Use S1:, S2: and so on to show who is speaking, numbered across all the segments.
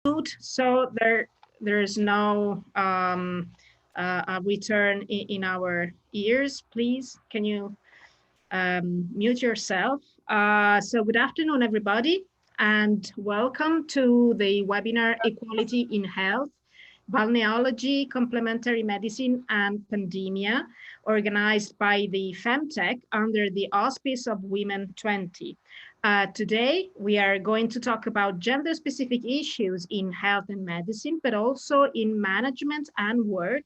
S1: So there is no a return in our ears. Please, can you mute yourself? So good afternoon, everybody, and welcome to the webinar Equality in Health, Balneology, Complementary Medicine, and Pandemia, organized by the FEMTEC under the auspice of Women 20. Today, we are going to talk about gender-specific issues in health and medicine, but also in management and work,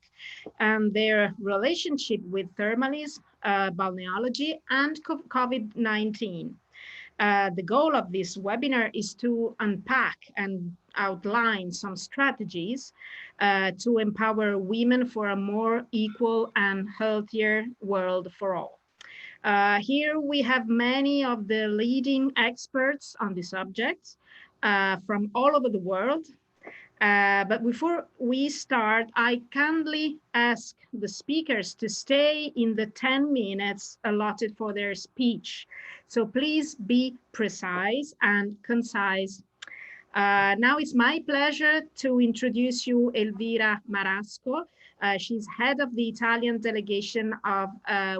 S1: and their relationship with thermalism, balneology, and COVID-19. The goal of this webinar is to unpack and outline some strategies to empower women for a more equal and healthier world for all. Here we have many of the leading experts on the subject from all over the world. But before we start, I kindly ask the speakers to stay in the 10 minutes allotted for their speech. So please be precise and concise. Now it's my pleasure to introduce you Elvira Marasco. She's head of the Italian delegation of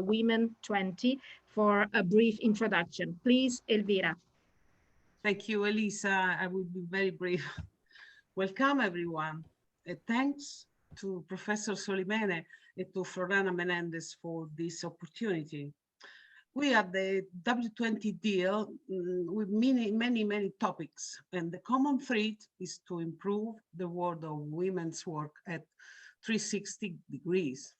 S1: Women 20 for a brief introduction. Please, Elvira.
S2: Thank you, Elisa. I will be very brief. Welcome, everyone. Thanks to Professor Solimene and to Florana Menendez for this opportunity. We have the W20 deal with many topics, and the common thread is to improve the world of women's work at 360 degrees.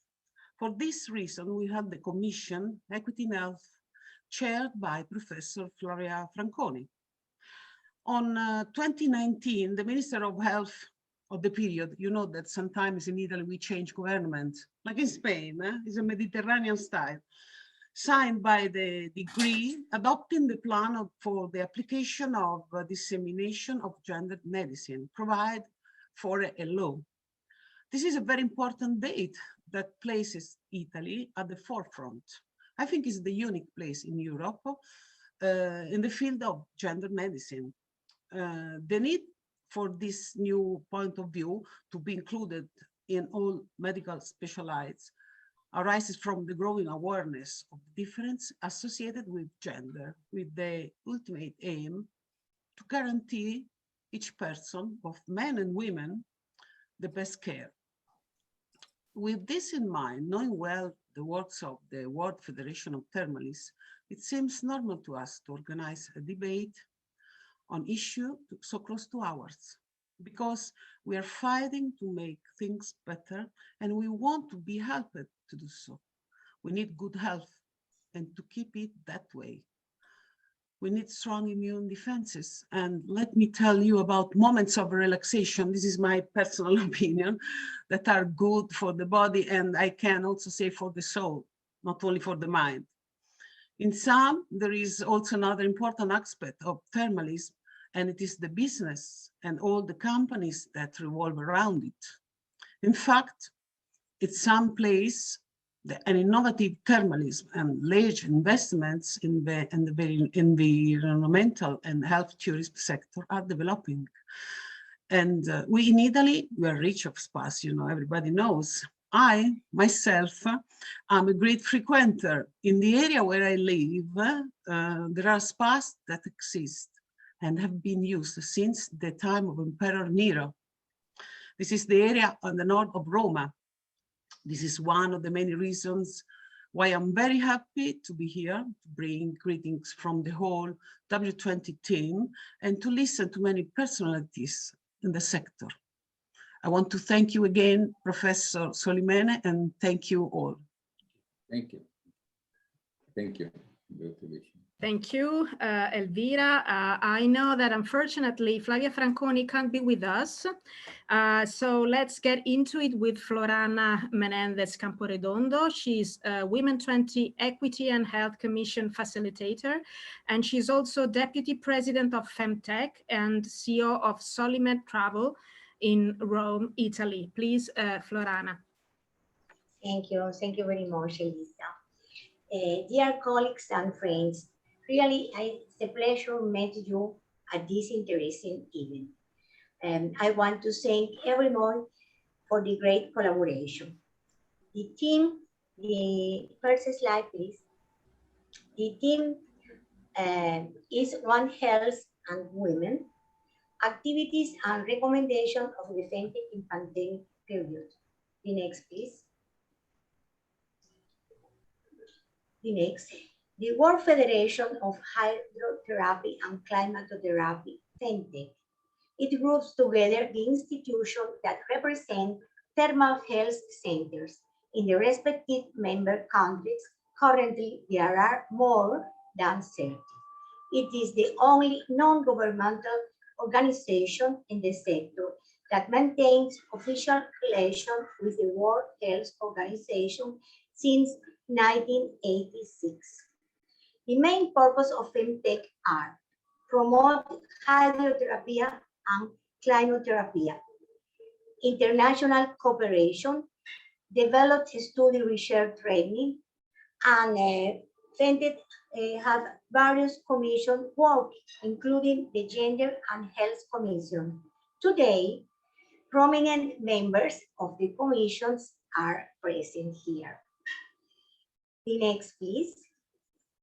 S2: For this reason, we have the Commission Equity in Health, chaired by Professor Floria Franconi. On 2019, the Minister of Health of the period, you know that sometimes in Italy we change government, like in Spain, it's a Mediterranean style, signed by the decree adopting the plan for the application of dissemination of gender medicine, provide for a law. This is a very important date that places Italy at the forefront. I think it's the unique place in Europe in the field of gender medicine. The need for this new point of view to be included in all medical specialities arises from the growing awareness of the difference associated with gender, with the ultimate aim to guarantee each person, both men and women, the best care. With this in mind, knowing well the works of the World Federation of Thermalists, it seems normal to us to organize a debate on issue so close to ours, because we are fighting to make things better and we want to be helped to do so. We need good health, and to keep it that way, we need strong immune defenses. And let me tell you about moments of relaxation. This is my personal opinion, that are good for the body, and I can also say for the soul, not only for the mind. In some, there is also another important aspect of thermalism, and it is the business and all the companies that revolve around it. In fact, it's some place an innovative thermalism and large investments in the environmental and health tourism sector are developing. And we in Italy, we are rich of spas, you know, everybody knows. I, myself, am a great frequenter. In the area where I live, there are spas that exist and have been used since the time of Emperor Nero. This is the area on the north of Roma. This is one of the many reasons why I'm very happy to be here, to bring greetings from the whole W20 team and to listen to many personalities in the sector. I want to thank you again, Professor Solimene, and thank you all.
S3: Thank you. Thank you.
S1: Thank you, Elvira. I know that unfortunately Flavia Franconi can't be with us. So let's get into it with Florana Menendez Camporedondo. She's Women 20 Equity and Health Commission Facilitator, and she's also Deputy President of FEMTEC and CEO of Solimed Travel in Rome, Italy. Please, Florana.
S4: Thank you. Thank you very much, Elisa. Dear colleagues and friends, really, it's a pleasure to meet you at this interesting event. And I want to thank everyone for the great collaboration. The team, the first slide, please. The team is One Health and Women, activities and recommendation of the FEMTEC in pandemic period. The next, please. The next. The World Federation of Hydrotherapy and Climatotherapy, FEMTEC. It groups together the institutions that represent thermal health centers in the respective member countries. Currently, there are more than 30. It is the only non-governmental organization in the sector that maintains official relations with the World Health Organization since 1986. The main purpose of FEMTEC are promote hydrotherapy and clinotherapy, international cooperation, develop study research training, and FEMTEC have various commission work, including the Gender and Health Commission. Today, prominent members of the commissions are present here. The next, please.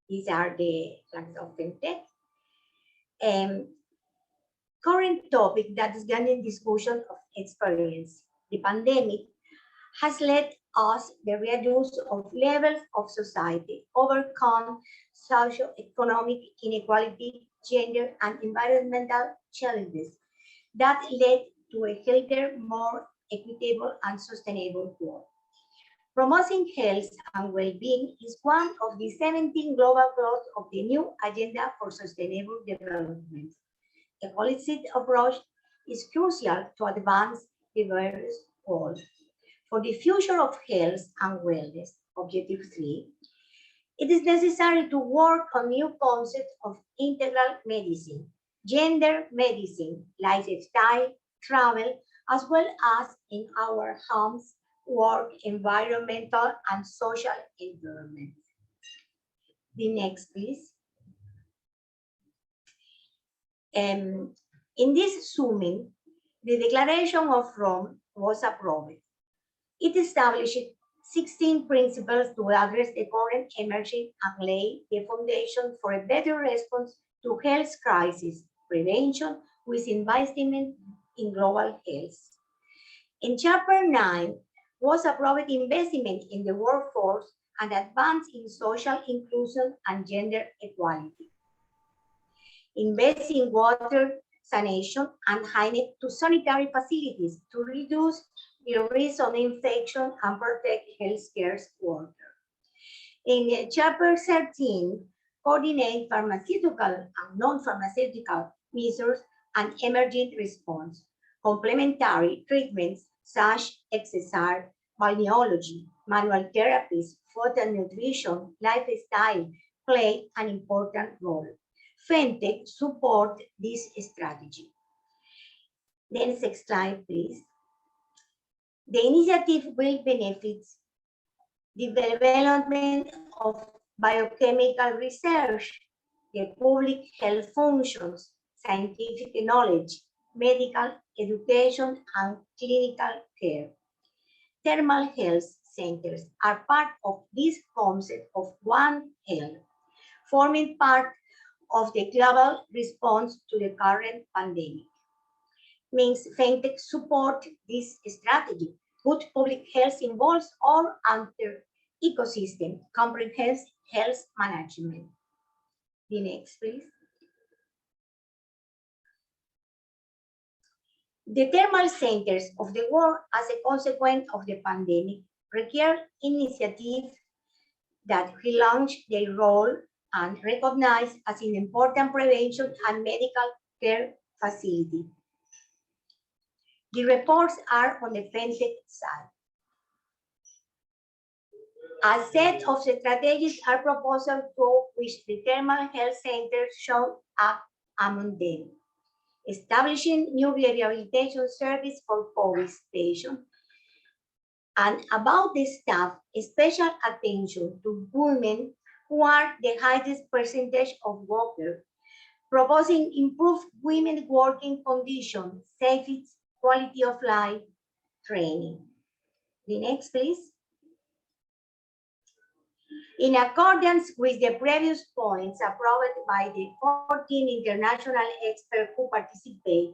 S4: These are the flags of FEMTEC. Current topic that is gaining discussion of experience. The pandemic has led us the reduce of levels of society, overcome socio-economic inequality, gender and environmental challenges that led to a healthier, more equitable and sustainable world. Promoting health and well-being is one of the 17 global goals of the new Agenda for Sustainable Development. A holistic approach is crucial to advance the various goals. For the future of health and wellness, Objective 3, it is necessary to work on new concepts of integral medicine, gender medicine, lifestyle, travel, as well as in our homes, work, environmental, and social environment. The next, please. In this summit, the Declaration of Rome was approved. It established 16 principles to address the current emerging and lay the foundation for a better response to health crisis prevention with investment in global health. In Chapter 9 was approved investment in the workforce and advance in social inclusion and gender equality. Invest in water, sanitation, and hygiene to sanitary facilities to reduce the risk of infection and protect healthcare workers. In Chapter 13, coordinate pharmaceutical and non-pharmaceutical measures and emergent response. Complementary treatments such as exercise, balneology, manual therapies, food and nutrition, lifestyle play an important role. FEMTEC support this strategy. The next slide, please. The initiative will benefit the development of biochemical research, the public health functions, scientific knowledge, medical education, and clinical care. Thermal health centers are part of this concept of One Health, forming part of the global response to the current pandemic. Means FEMTEC support this strategy. Good public health involves all under ecosystem, comprehensive health management. The next, please. The thermal centers of the world as a consequence of the pandemic require initiatives that relaunch their role and recognized as an important prevention and medical care facility. The reports are on the FEMTEC side. A set of strategies are proposed to which the thermal health centers should act among them. Establishing new rehabilitation service for COVID patients, and about the staff, special attention to women who are the highest percentage of workers, proposing improved women working conditions, safety, quality of life, training. The next, please. In accordance with the previous points approved by the 14 international experts who participate,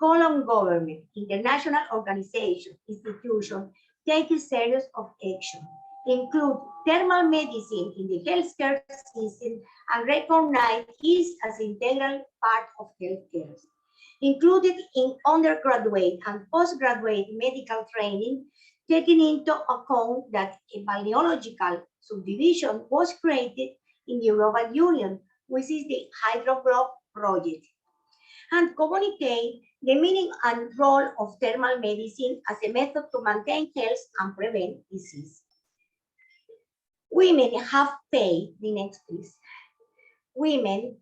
S4: call on government, international organizations, institutions, take a series of action, include thermal medicine in the healthcare system and recognize it as integral part of healthcare. Included in undergraduate and postgraduate medical training, taking into account that a balneological subdivision was created in the European Union, which is the Hydroglobe project, and communicate the meaning and role of thermal medicine as a method to maintain health and prevent disease. Women have paid, the next please, women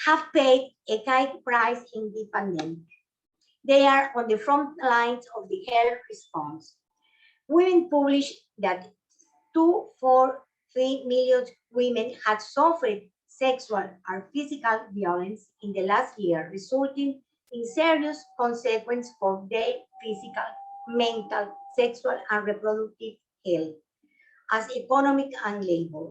S4: have paid a high price in the pandemic. They are on the front lines of the health response. Women published that 2.43 million women had suffered sexual or physical violence in the last year, resulting in serious consequences for their physical, mental, sexual, and reproductive health, as economic and labor.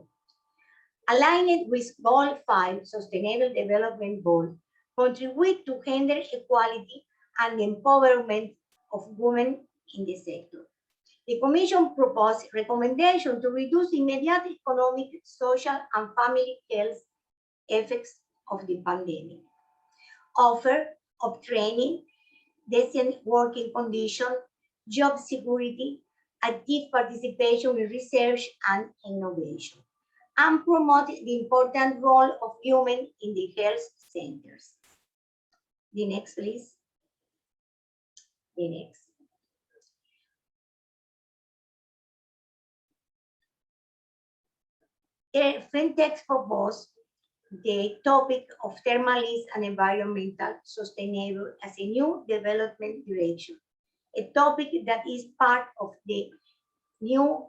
S4: Aligned with Goal 5, Sustainable Development Goal, contribute to gender equality and empowerment of women in the sector. The Commission proposed recommendation to reduce immediate economic, social, and family health effects of the pandemic. Offer of training, decent working conditions, job security, active participation in research and innovation, and promote the important role of women in the health centers. The next, please. The next. FEMTEC proposed the topic of thermalism and environmental sustainable as a new development direction, a topic that is part of the new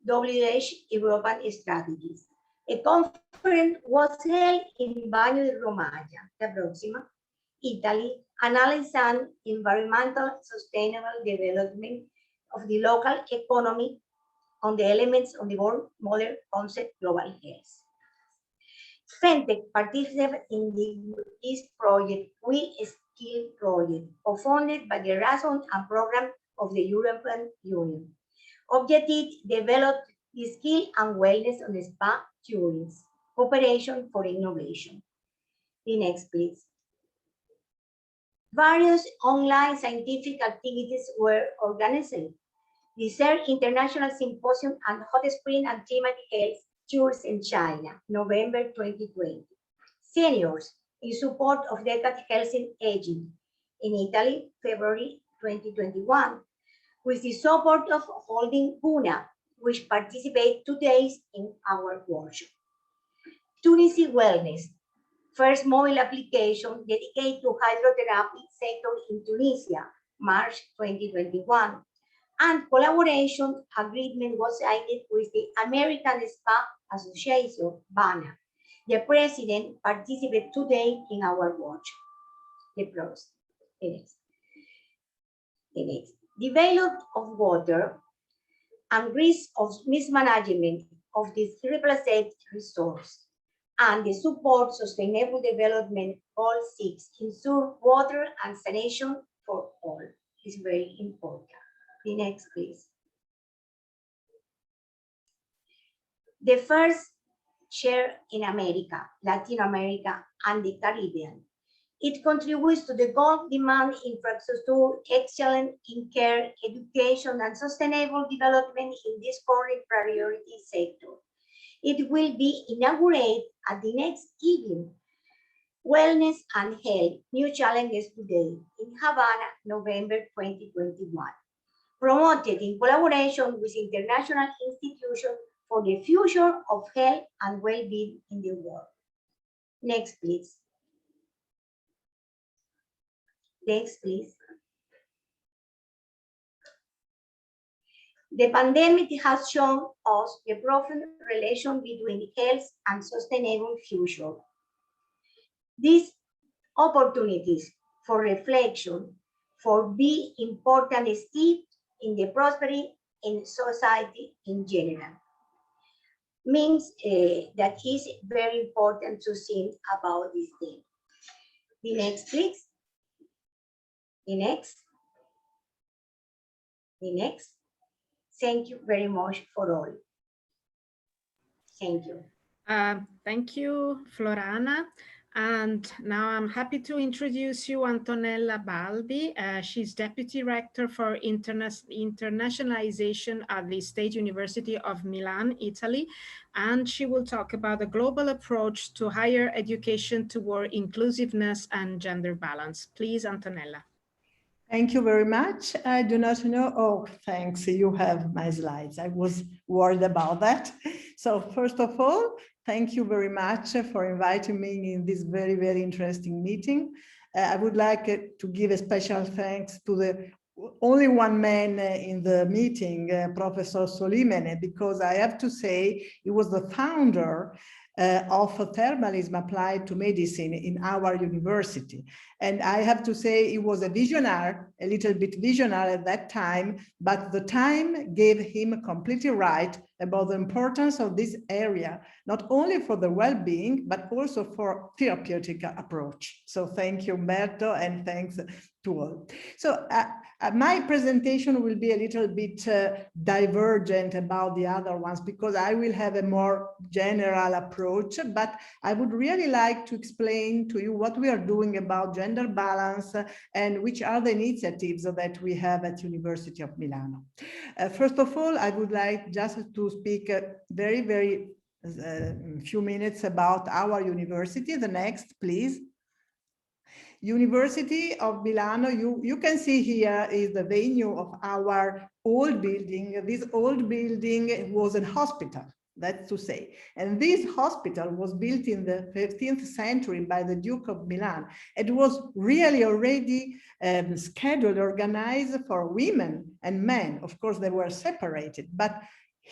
S4: W20 European strategies. A conference was held in Bagno di Romagna, La Proxima, Italy, analyzing environmental sustainable development of the local economy on the elements of the world model concept global health. FEMTEC participated in this project, We Skill project, co-funded by the Erasmus and program of the European Union. Objective, develop the skill and wellness on the spa tourism, cooperation for innovation. The next, please. Various online scientific activities were organized. The third International Symposium on Hot Spring and Climatic Health Tours in China, November 2020. Seniors in support of decade health and aging in Italy, February 2021, with the support of Holding Puna, which participate 2 days in our workshop. Tunisia Wellness, first mobile application dedicated to hydrotherapy sector in Tunisia, March 2021. And collaboration agreement was signed with the American Spa Association, BANA. The president participated today in our workshop. The pros. The next. Development of water and risk of mismanagement of this replaced resource and the support sustainable development goal 6, ensure water and sanitation for all is very important. The next, please. The first share in America, Latin America, and the Caribbean. It contributes to the goal demand infrastructure, excellence in care, education, and sustainable development in this current priority sector. It will be inaugurated at the next event, Wellness and Health, New Challenges Today, in Havana, November 2021. Promoted in collaboration with international institutions for the future of health and well-being in the world. Next, please. Next, please. The pandemic has shown us the profound relation between health and sustainable future. These opportunities for reflection for be important step in the prosperity in society in general. Means that is very important to think about this thing. The next, please. The next. The next. Thank you very much for all. Thank you.
S1: Thank you, Florana. And now I'm happy to introduce you Antonella Baldi. She's Deputy Rector for Internationalization at the State University of Milan, Italy. And she will talk about the global approach to higher education toward inclusiveness and gender balance. Please, Antonella.
S5: Thank you very much. I do not know. Oh, thanks. You have my slides. I was worried about that. So first of all, thank you very much for inviting me in this very, very interesting meeting. I would like to give a special thanks to the only one man in the meeting, Professor Solimene, because I have to say he was the founder of thermalism applied to medicine in our university. And I have to say he was a visionary, a little bit visionary at that time, but the time gave him completely right about the importance of this area, not only for the well-being, but also for therapeutic approach. So thank you, Umberto, and thanks to all. So my presentation will be a little bit divergent about the other ones because I will have a more general approach, but I would really like to explain to you what we are doing about gender balance and which are the initiatives that we have at University of Milano. First of all, I would like just to speak very few minutes about our university. The next, please. University of Milano, you can see here is the venue of our old building. This old building was a hospital, that's to say. And this hospital was built in the 15th century by the Duke of Milan. It was really already scheduled, organized for women and men. Of course, they were separated, but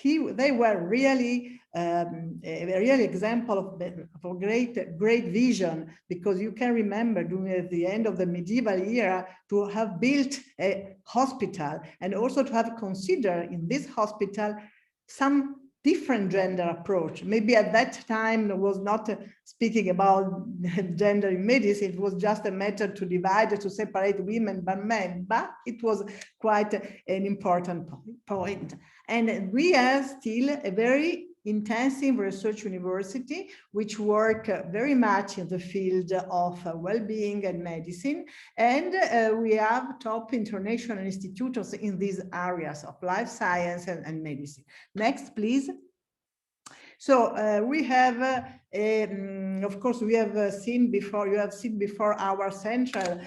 S5: they were really a real example of great vision, because you can remember during the end of the medieval era to have built a hospital and also to have considered in this hospital some different gender approach. Maybe at that time it was not speaking about gender in medicine, it was just a matter to divide, to separate women from men, but it was quite an important point. And we are still a very intensive research university, which work very much in the field of well-being and medicine. And we have top international institutes in these areas of life science and medicine. Next, please. So we have, of course, we have seen before, you have seen before our central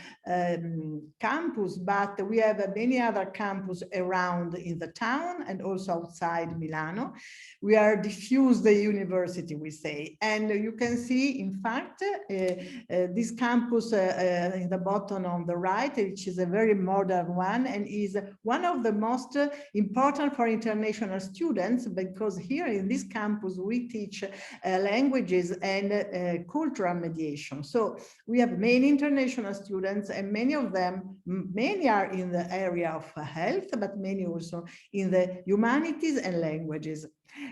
S5: campus, but we have many other campuses around in the town and also outside Milano. We are diffused the university, we say, and you can see, in fact, this campus in the bottom on the right, which is a very modern one and is one of the most important for international students, because here in this campus, we teach languages and cultural mediation. So we have many international students, and many of them, many are in the area of health, but many also in the humanities and languages.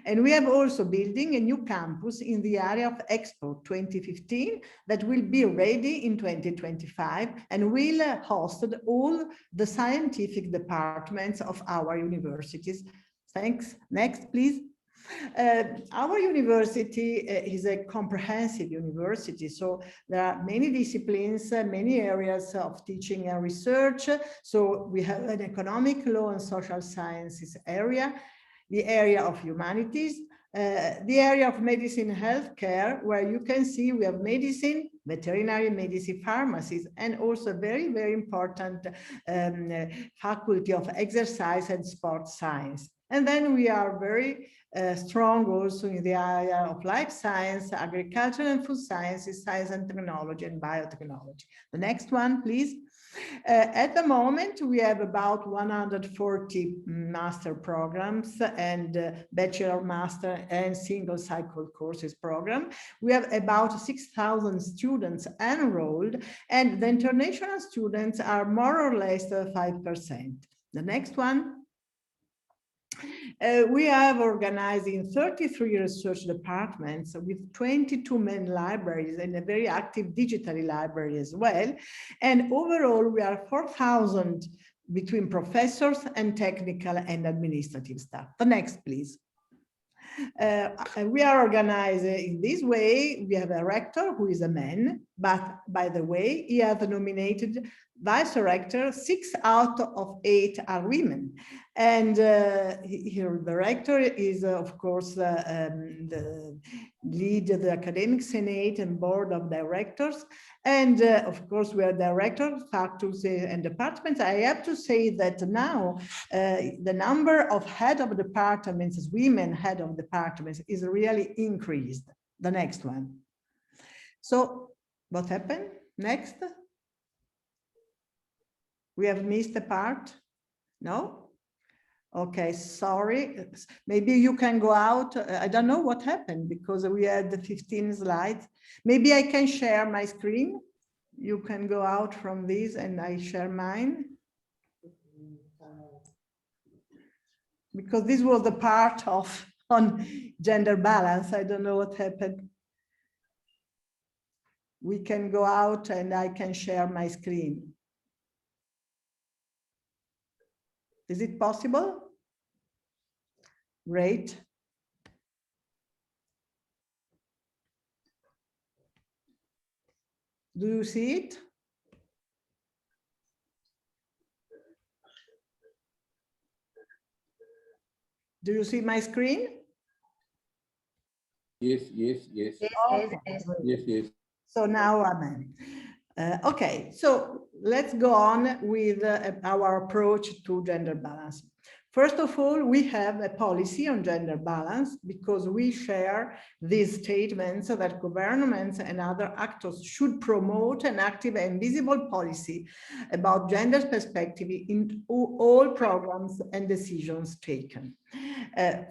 S5: And we have also building a new campus in the area of Expo 2015 that will be ready in 2025 and will host all the scientific departments of our universities. Thanks. Next, please. Our university is a comprehensive university, so there are many disciplines, many areas of teaching and research. So we have an economic law and social sciences area, the area of humanities, the area of medicine and healthcare, where you can see we have medicine, veterinary medicine, pharmacies, and also very important faculty of exercise and sports science. And then we are very strong also in the area of life science, agriculture and food sciences, science and technology, and biotechnology. The next one, please. At the moment, we have about 140 master programs and bachelor, master, and single cycle courses program. We have about 6,000 students enrolled, and the international students are more or less 5%. The next one. We have organized in 33 research departments with 22 main libraries and a very active digital library as well. And overall, we are 4,000 between professors and technical and administrative staff. The next, please. We are organized in this way. We have a rector who is a man, but by the way, he has nominated vice rector. 6 out of 8 are women. And here the rector is, of course, the lead of the academic senate and board of directors. And of course, we are directors, faculty and departments. I have to say that now the number of head of departments, women head of departments, is really increased. The next one. So what happened next? We have missed a part? No? Okay, sorry. Maybe you can go out. I don't know what happened because we had the 15 slides. Maybe I can share my screen. You can go out from this and I share mine. Because this was the part of on gender balance. I don't know what happened. We can go out and I can share my screen. Is it possible? Great. Do you see it? Do you see my screen?
S3: Yes, yes, yes.
S5: Okay.
S3: Yes.
S5: So now I'm in. Okay, so let's go on with our approach to gender balance. First of all, we have a policy on gender balance because we share these statements that governments and other actors should promote an active and visible policy about gender perspective in all programs and decisions taken.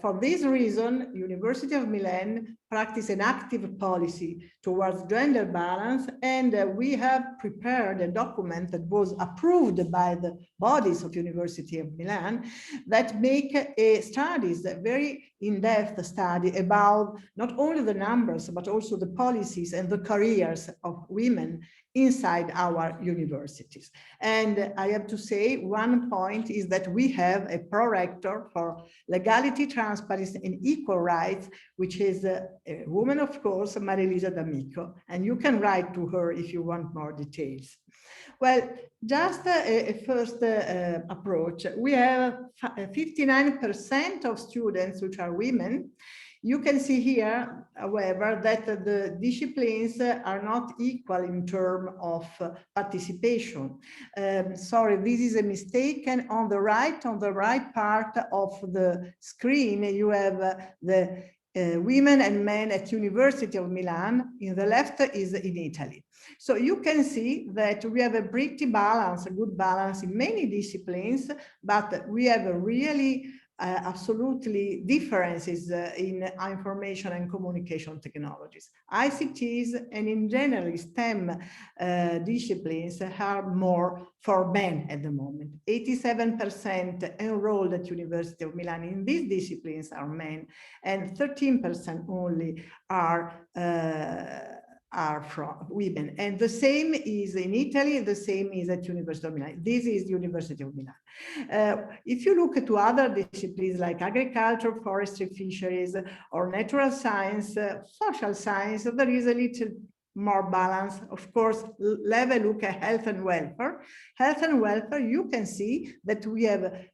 S5: For this reason, University of Milan practice an active policy towards gender balance, and we have prepared a document that was approved by the bodies of University of Milan that make studies, a very in-depth study about not only the numbers, but also the policies and the careers of women inside our universities. And I have to say, one point is that we have a pro-rector for legality, transparency, and equal rights, which is a woman, of course, Marilisa D'Amico, and you can write to her if you want more details. Well, just a first approach. We have 59% of students which are women. You can see here, however, that the disciplines are not equal in terms of participation. Sorry, this is a mistake. And on the right part of the screen, you have the women and men at University of Milan. In the left is in Italy. So you can see that we have a pretty balance, a good balance in many disciplines, but we have a really absolutely differences in information and communication technologies. ICTs and in general STEM disciplines are more for men at the moment. 87% enrolled at University of Milan in these disciplines are men, and 13% only are from women. And the same is in Italy, the same is at University of Milan. This is University of Milan. If you look at other disciplines like agriculture, forestry, fisheries, or natural science, social science, there is a little more balance. Of course, look at health and welfare. Health and welfare, you can see that we have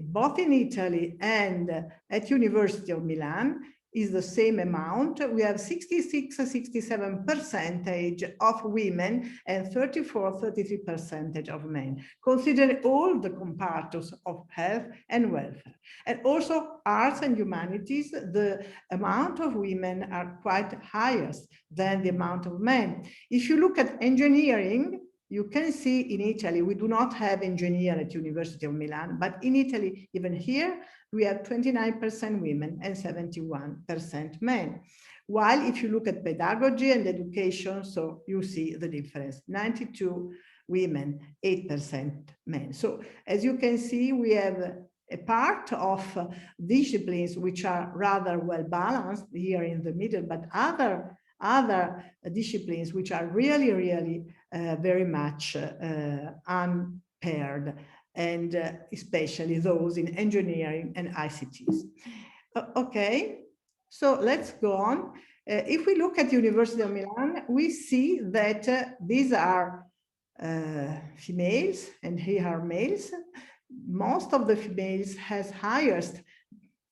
S5: both in Italy and at University of Milan, is the same amount. We have 67% of women and 33% of men, considering all the compartments of health and welfare. And also arts and humanities, the amount of women are quite highest than the amount of men. If you look at engineering, you can see in Italy, we do not have engineer at University of Milan, but in Italy, even here, we have 29% women and 71% men. While if you look at pedagogy and education, so you see the difference, 92 women, 8% men. So as you can see, we have a part of disciplines which are rather well balanced here in the middle, but other disciplines which are really very much unpaired, and especially those in engineering and ICTs. Okay, so let's go on. If we look at University of Milan, we see that these are females and here are males. Most of the females has highest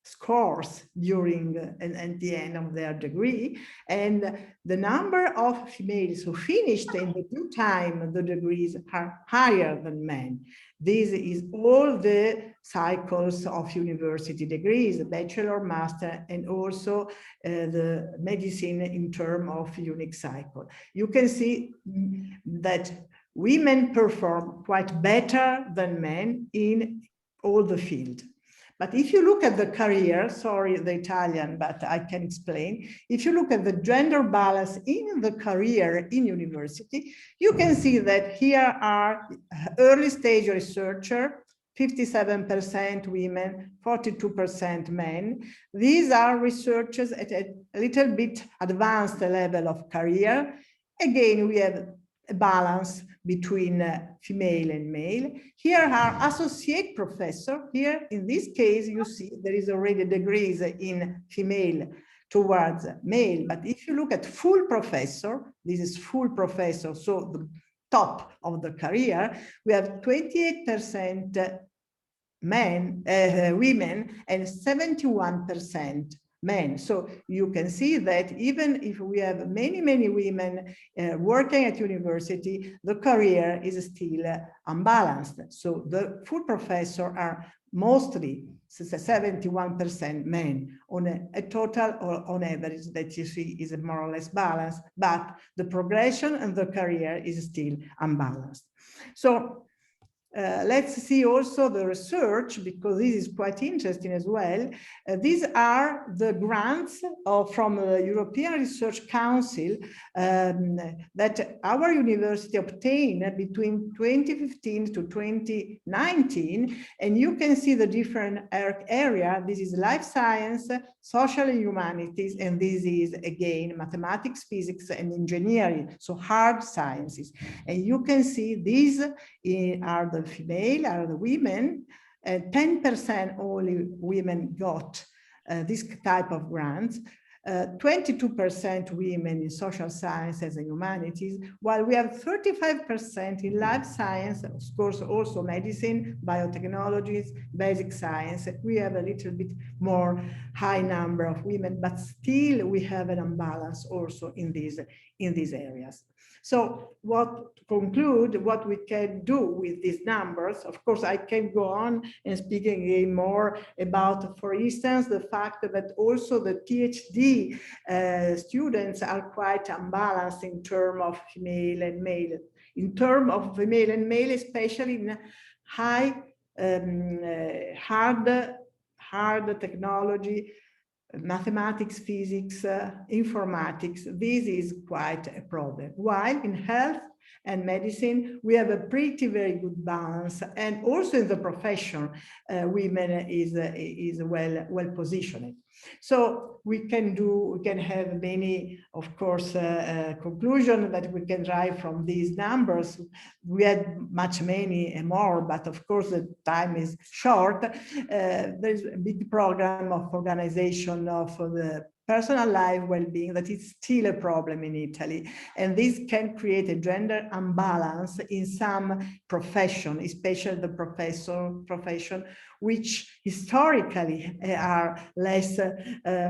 S5: scores during and at the end of their degree, and the number of females who finished in the due time the degrees are higher than men. This is all the cycles of university degrees, bachelor, master, and also the medicine in terms of unique cycle. You can see that women perform quite better than men in all the field. But if you look at the career, sorry, the Italian, but I can explain. If you look at the gender balance in the career in university, you can see that here are early stage researcher, 57% women, 42% men. These are researchers at a little bit advanced level of career. Again, we have a balance between female and male. Here are associate professor. Here, in this case, you see there is already degrees in female towards male. But if you look at full professor, this is full professor, so the top of the career, we have 28% women and 71% men. So you can see that even if we have many women working at university, the career is still unbalanced. So the full professor are mostly 71% men on a total or on average that you see is more or less balanced, but the progression and the career is still unbalanced. So let's see also the research, because this is quite interesting as well. These are the grants from the European Research Council that our university obtained between 2015 to 2019. And you can see the different area. This is life science, social and humanities, and this is again mathematics, physics, and engineering, so hard sciences. And you can see these are the female, are the women, 10% only women got this type of grants, 22% women in social sciences and humanities, while we have 35% in life science, of course, also medicine, biotechnologies, basic science. We have a little bit more high number of women, but still we have an imbalance also in these areas. So what to conclude, what we can do with these numbers, of course, I can go on and speak again more about, for instance, the fact that also the PhD students are quite unbalanced in terms of female and male. In terms of female and male, especially in high hard technology, mathematics, physics, informatics, this is quite a problem. While in health and medicine, we have a very good balance, and also in the profession, women is well positioned. So we can have many, of course, conclusions that we can derive from these numbers. We had many more, but of course the time is short. There's a big program of organization of the personal life well-being that is still a problem in Italy, and this can create a gender imbalance in some profession, especially the profession, which historically are less,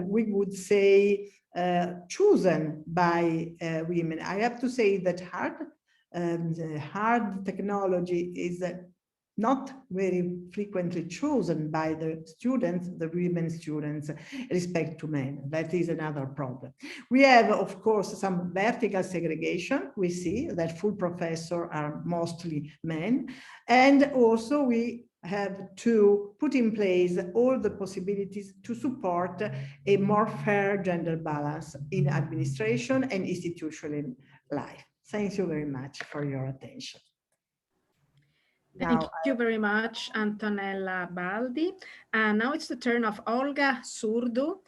S5: we would say, chosen by women. I have to say that hard technology is not very frequently chosen by the students, the women students, respect to men. That is another problem. We have, of course, some vertical segregation. We see that full professors are mostly men. And also we have to put in place all the possibilities to support a more fair gender balance in administration and institutional life. Thank you very much for your attention.
S1: Thank
S5: Now,
S1: you very much, Antonella Baldi. And now it's the turn of Olga Surdu.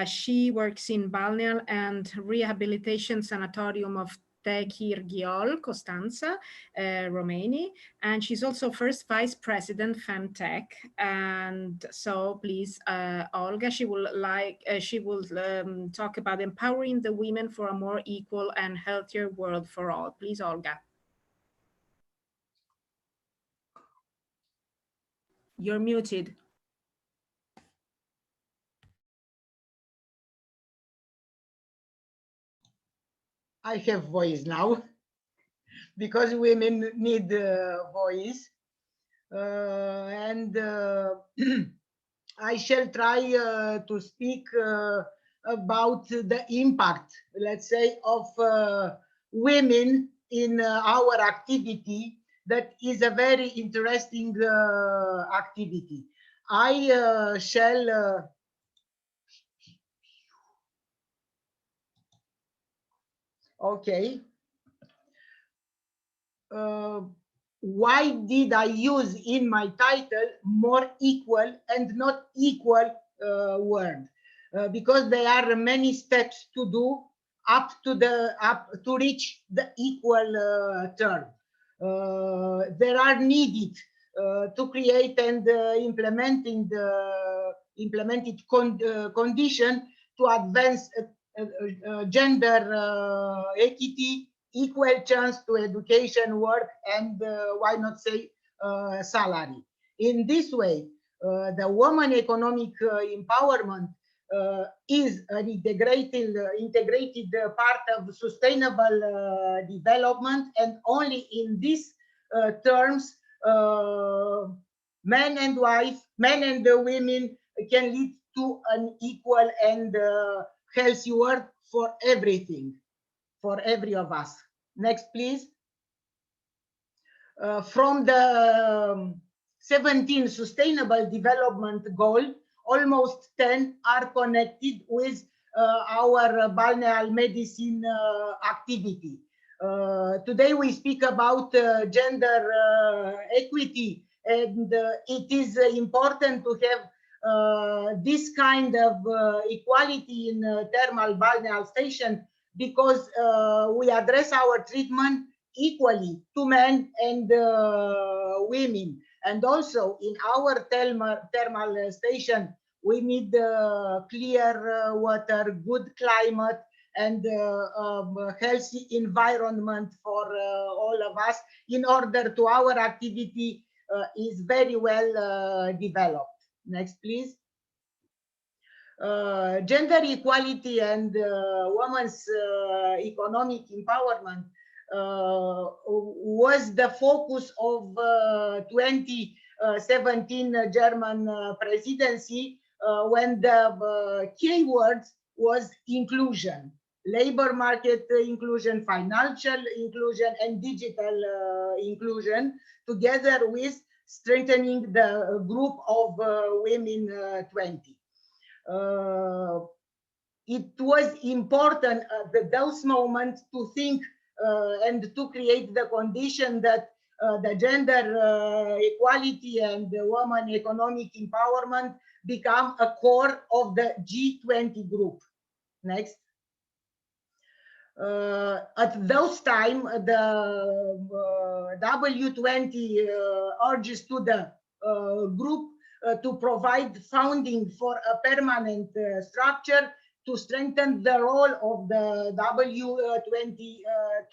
S1: She works in Balneal and Rehabilitation Sanatorium of Techirghiol, Costanza, Romania. And she's also first vice president FEMTEC. And so please, Olga, she will talk about empowering the women for a more equal and healthier world for all. Please, Olga. You're muted.
S6: I have voice now because women need voice. I shall try to speak about the impact, let's say, of women in our activity. That is a very interesting activity. I shall okay. Why did I use in my title more equal and not equal word? Because there are many steps to do up to reach the equal term. There are needed to create and implemented condition to advance gender equity, equal chance to education, work, and why not say salary. In this way, the woman economic empowerment is an integrated part of sustainable development, and only in these terms, men and women can lead to an equal and healthy world for everything, for every of us. Next, please. From the 17 Sustainable Development Goal, almost 10 are connected with our balneal medicine activity. Today we speak about gender equity, and it is important to have this kind of equality in thermal balneal station, because we address our treatment equally to men and women. And also in our thermal station, we need clear water, good climate, and healthy environment for all of us, in order to our activity is very well developed. Next, please. Gender equality and women's economic empowerment was the focus of 2017 German presidency, when the keyword was inclusion, labor market inclusion, financial inclusion, and digital inclusion, together with strengthening the group of women 20. It was important at those moments to think and to create the condition that the gender equality and the woman economic empowerment become a core of the G20 group. Next. At those time, the W20 urges to the group to provide funding for a permanent structure to strengthen the role of the W20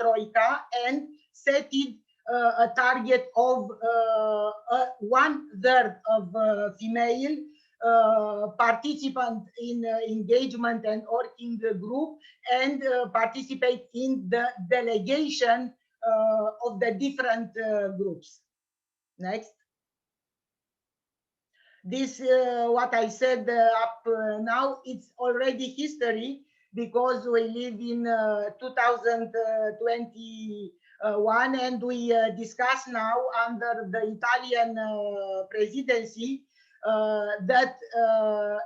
S6: Troika, and set it a target of 1/3 of female participant in engagement and working group, and participate in the delegation of the different groups. Next. This, what I said up now, it's already history, because we live in 2021, and we discuss now under the Italian presidency that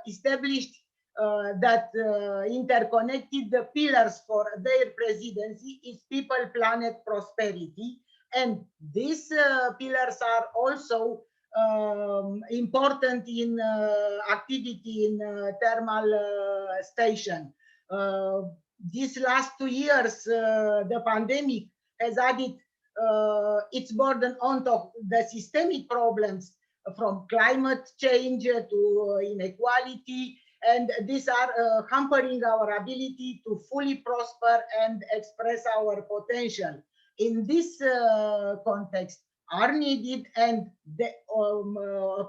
S6: established that interconnected the pillars for their presidency is people, planet, prosperity. And these pillars are also important in activity in thermal station. These last 2 years, the pandemic has added its burden onto the systemic problems, from climate change to inequality, and these are hampering our ability to fully prosper and express our potential. In this context, are needed, and the,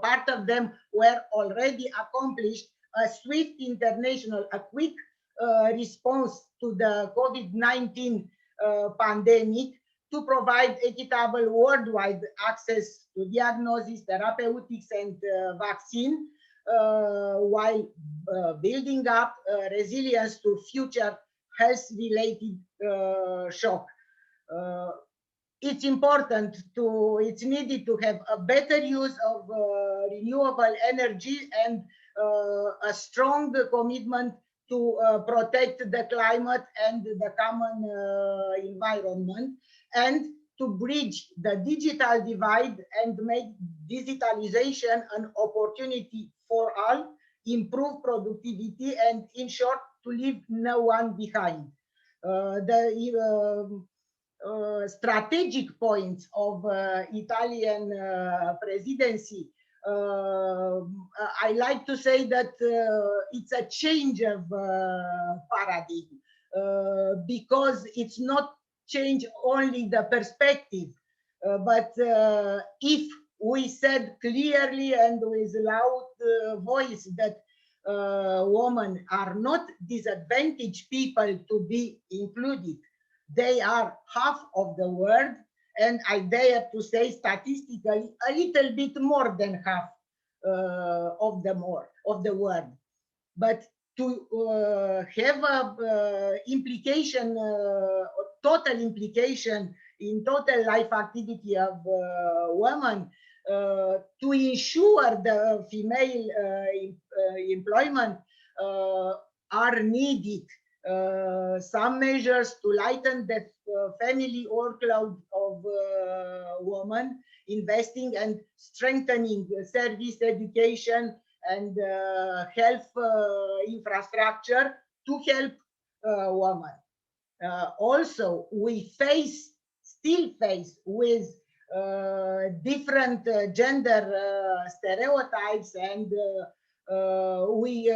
S6: part of them were already accomplished, a swift international, a quick response to the COVID-19 pandemic, to provide equitable worldwide access to diagnosis, therapeutics, and vaccine, while building up resilience to future health-related shock. It's important to, it's needed to have a better use of renewable energy, and a strong commitment to protect the climate and the common environment, and to bridge the digital divide and make digitalization an opportunity for all, improve productivity, and in short, to leave no one behind. The strategic points of Italian presidency, I like to say that it's a change of paradigm, because it's not change only the perspective, but if we said clearly and with loud voice that women are not disadvantaged people to be included, they are half of the world, and I dare to say statistically a little bit more than half of the world. But to have a implication, total implication in total life activity of women, to ensure the female employment are needed. Some measures to lighten the family workload of women, investing and strengthening service, education, and health infrastructure to help women. Also, we still face with different gender stereotypes, and we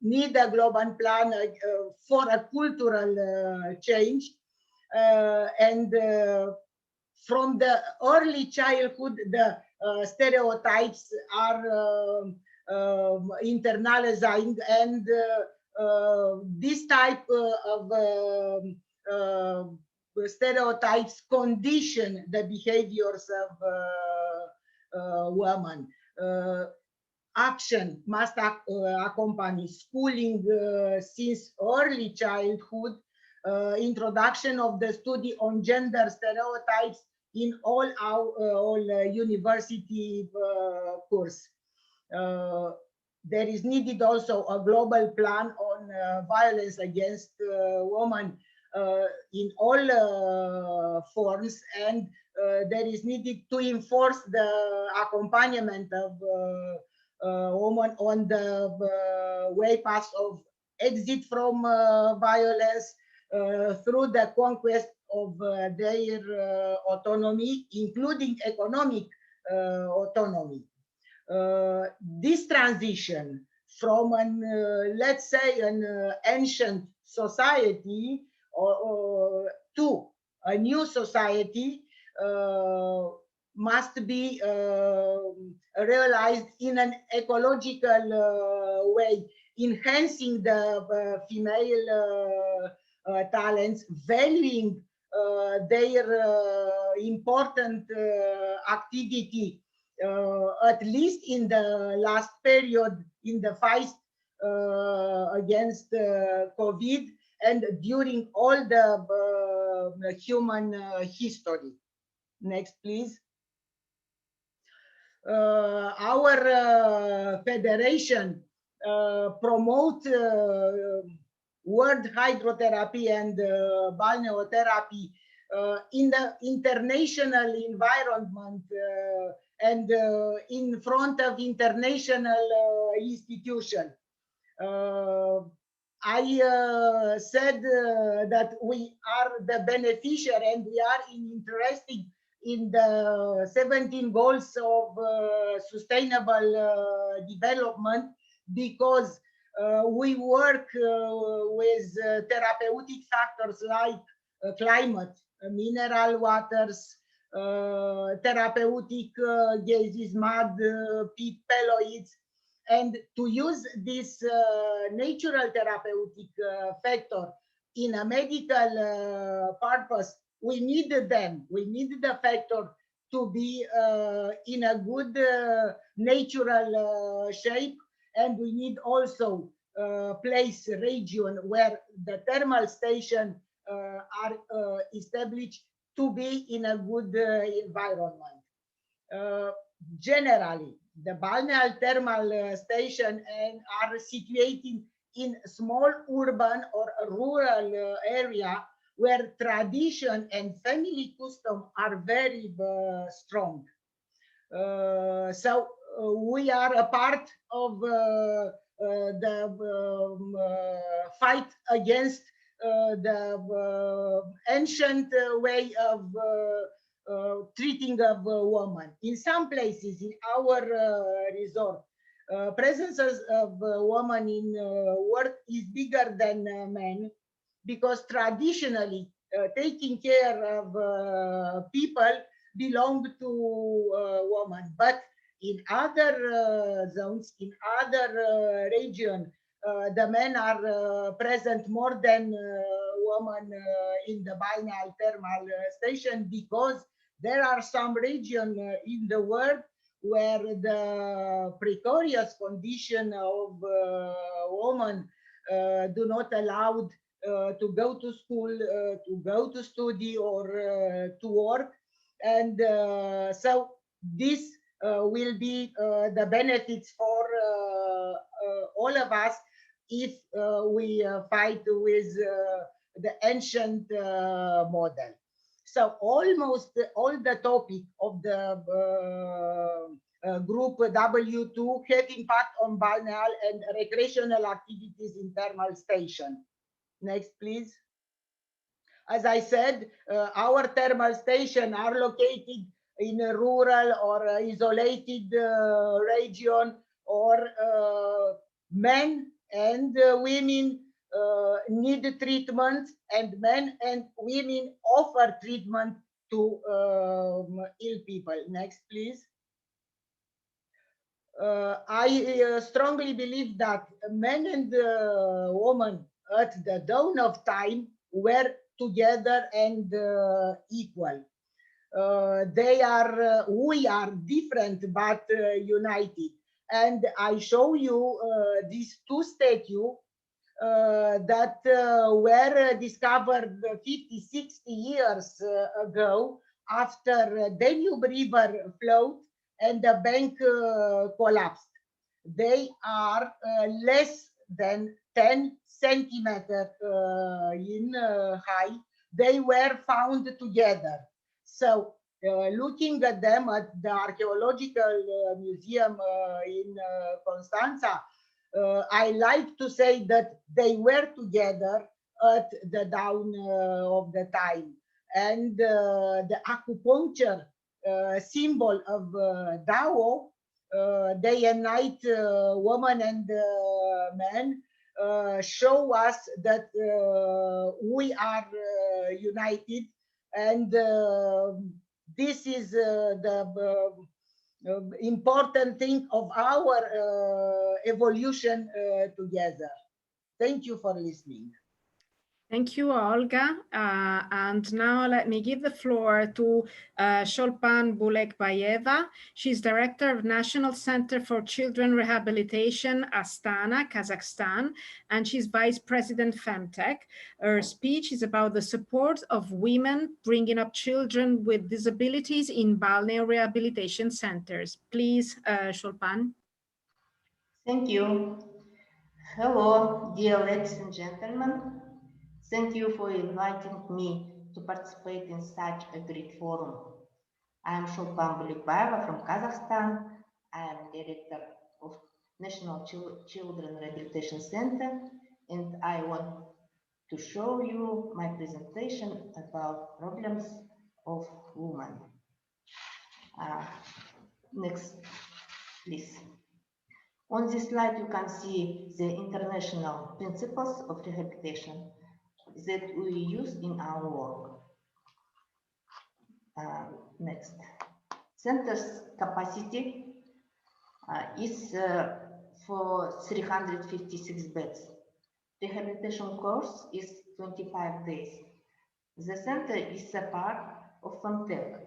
S6: need a global plan for a cultural change, and from the early childhood, the stereotypes are internalizing, and this type of stereotypes condition the behaviors of women. Action must accompany schooling since early childhood, introduction of the study on gender stereotypes in all university course. There is needed also a global plan on violence against women in all forms, and there is needed to enforce the accompaniment of women on the way path of exit from violence through the conquest of their autonomy, including economic autonomy. This transition from an, let's say, an ancient society to a new society must be realized in an ecological way, enhancing the female talents, valuing their important activity at least in the last period in the fight against COVID and during all the human history. Next, please. Our federation promote word hydrotherapy and balneotherapy in the international environment and in front of international institution. I said that we are the beneficiary and we are interested in the 17 goals of sustainable development because we work with therapeutic factors like climate, mineral waters, therapeutic gases, mud, peat, pelloids, and to use this natural therapeutic factor in a medical purpose, we need them. We need the factor to be in a good natural shape, and we need also place region where the thermal station are established to be in a good environment. Generally, the balneal thermal station are situated in small urban or rural area where tradition and family custom are very strong. So we are a part of the fight against the ancient way of treating of women. In some places in our resort, presences of women in work is bigger than men because traditionally taking care of people belong to women. But in other zones, in other region, the men are present more than women in the balneal thermal station because there are some regions in the world where the precarious condition of women do not allow to go to school, to go to study, or to work. And so this will be the benefits for all of us if we fight with the ancient model. So almost all the topic of the group W2 have impact on balneal and recreational activities in thermal station. Next, please. As I said, our thermal station are located in a rural or isolated region, or men and women need treatment, and men and women offer treatment to ill people. Next, please. I strongly believe that men and women at the dawn of time were together and equal. We are different but united. And I show you these two statues that were discovered 50, 60 years ago after Danube River flowed and the bank collapsed. They are less than 10 centimeters in height. They were found together. So looking at them at the archaeological museum in Constanța, I like to say that they were together at the dawn of the time. And the acupuncture symbol of Dao, day and night, woman and man, show us that we are united, and this is the important thing of our evolution together. Thank you for listening.
S1: Thank you, Olga. And now let me give the floor to Shulpan Bulekbayeva. She's Director of National Center for Children Rehabilitation, Astana, Kazakhstan, and she's Vice President FEMTEC. Her speech is about the support of women bringing up children with disabilities in balneary rehabilitation centers. Please, Shulpan.
S7: Thank you. Hello, dear ladies and gentlemen. Thank you for inviting me to participate in such a great forum. I am Shulpan Bulikbaeva from Kazakhstan. I am Director of National Children Rehabilitation Center, and I want to show you my presentation about problems of women. Next, please. On this slide, you can see the international principles of rehabilitation that we use in our work. Next. Center's capacity is for 356 beds. Rehabilitation course is 25 days. The center is a part of FEMTEC.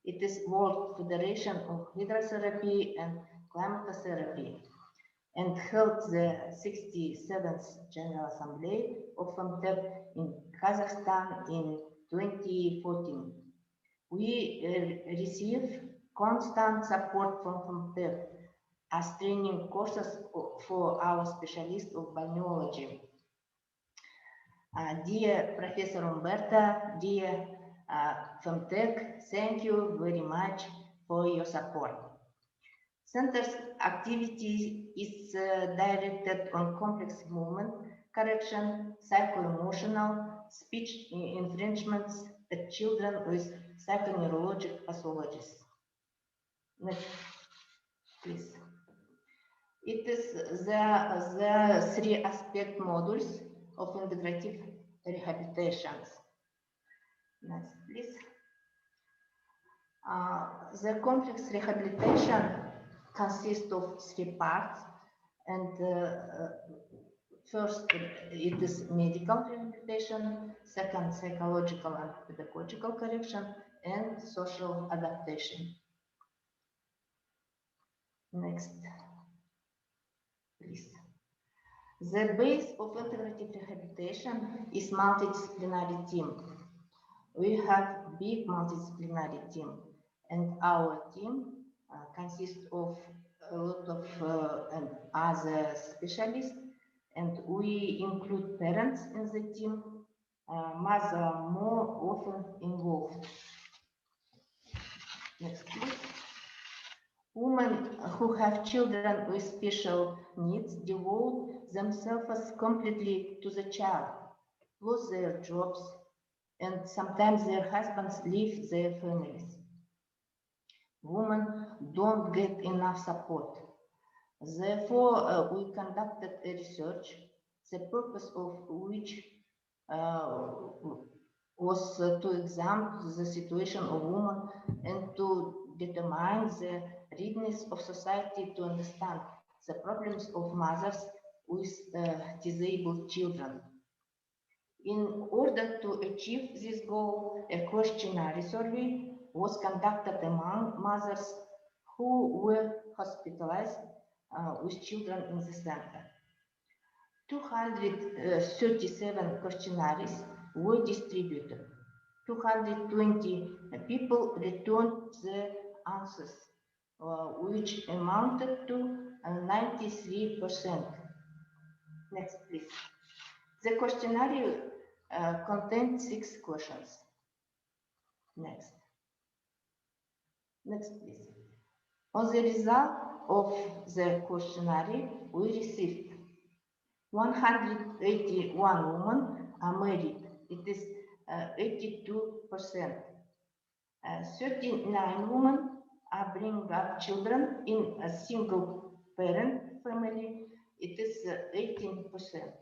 S7: It is World Federation of Hydrotherapy and Climatotherapy, and held the 67th General Assembly of FEMTEC in Kazakhstan in 2014. We receive constant support from FEMTEC as training courses for our specialists of balneology. Dear Professor Umberta, dear FEMTEC, thank you very much for your support. Center's activity is directed on complex movement correction, psycho-emotional, speech infringements at children with psychoneurologic pathologies. Next, please. It is the three aspect modules of integrative rehabilitations. Next, please. The complex rehabilitation consists of three parts, and first it is medical rehabilitation, second psychological and pedagogical correction, and social adaptation. Next, please. The base of integrative rehabilitation is multidisciplinary team. We have big multidisciplinary team, and our team consists of a lot of other specialists, and we include parents in the team. Mothers are more often involved. Next, please. Women who have children with special needs devote themselves completely to the child, lose their jobs, and sometimes their husbands leave their families. Women don't get enough support. Therefore, we conducted a research, the purpose of which was to examine the situation of women and to determine the readiness of society to understand the problems of mothers with disabled children. In order to achieve this goal, a questionnaire survey was conducted among mothers who were hospitalized with children in the center. 237 questionnaires were distributed. 220 people returned the answers, which amounted to 93%. Next, please. The questionnaire contained 6 questions. Next. Next, please. On the result of the questionnaire, we received 181 women are married. It is 82%. 39 women are bringing up children in a single parent family. It is 18%.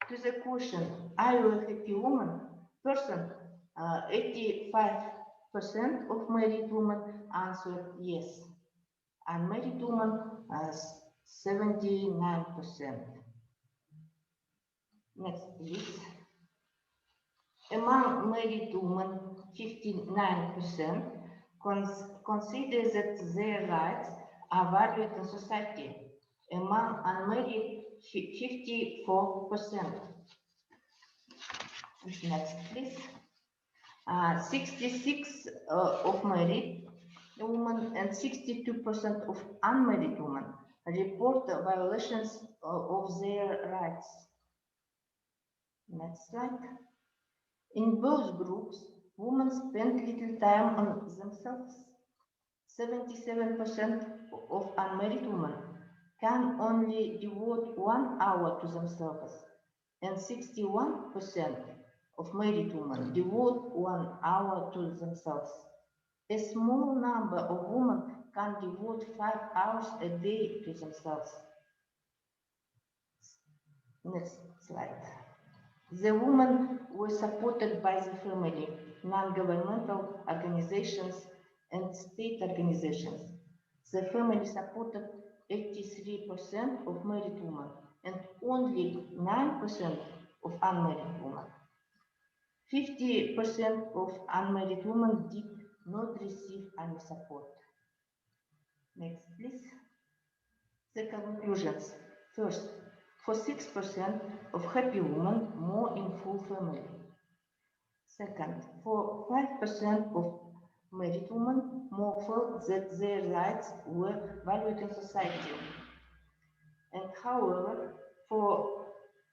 S7: To the question, are you a happy woman? 85% of married women answered yes. Unmarried women, 79%. Next, please. Among married women, 59% consider that their rights are valued in society. Among unmarried, 54%. Next, please. 66 of married women and 62% of unmarried women report violations of their rights. Next slide. In both groups, women spend little time on themselves. 77% of unmarried women can only devote 1 hour to themselves, and 61% of married women devote 1 hour to themselves. A small number of women can devote 5 hours a day to themselves. Next slide. The women were supported by the family, non-governmental organizations, and state organizations. The family supported 83% of married women and only 9% of unmarried women. 50% of unmarried women did not receive any support. Next, please. The conclusions. First, for 6% of happy women, more in full family. Second, for 5% of married women, more felt that their rights were valued in society. And however, for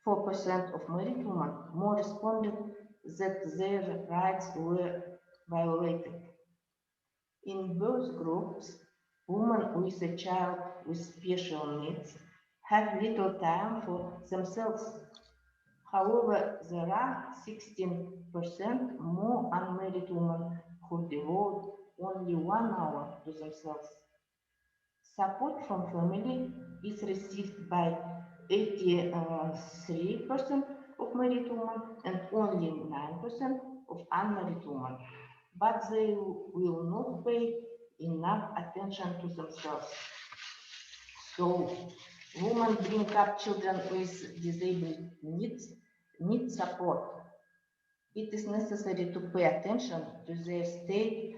S7: 4% of married women, more responded that their rights were violated. In both groups, women with a child with special needs have little time for themselves. However, there are 16% more unmarried women who devote only 1 hour to themselves. Support from family is received by 83% of married women and only 9% of unmarried women, but they will not pay enough attention to themselves. So, women bring up children with disability needs need support. It is necessary to pay attention to their state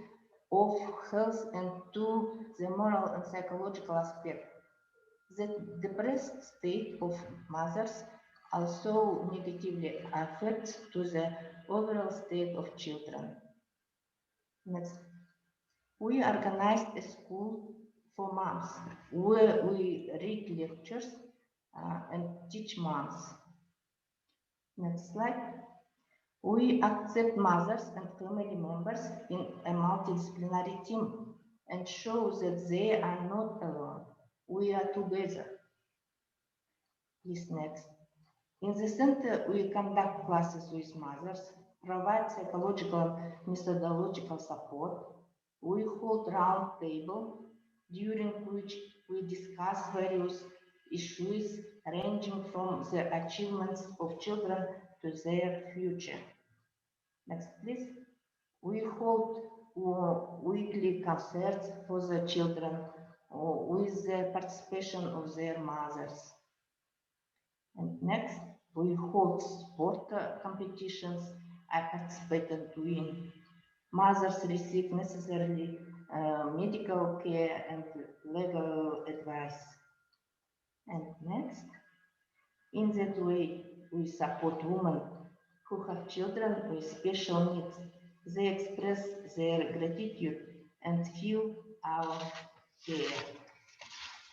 S7: of health and to the moral and psychological aspect. The depressed state of mothers also negatively affects to the overall state of children. Next. We organized a school for moms where we read lectures and teach moms. Next slide. We accept mothers and family members in a multidisciplinary team and show that they are not alone. We are together. Please, next. In the center, we conduct classes with mothers, provide psychological and methodological support. We hold round table during which we discuss various issues ranging from the achievements of children to their future. Next, please. We hold weekly concerts for the children with the participation of their mothers. And next, we hold sport competitions. I participated in. Mothers receive necessary medical care and legal advice. And next, in that way, we support women who have children with special needs. They express their gratitude and feel our care.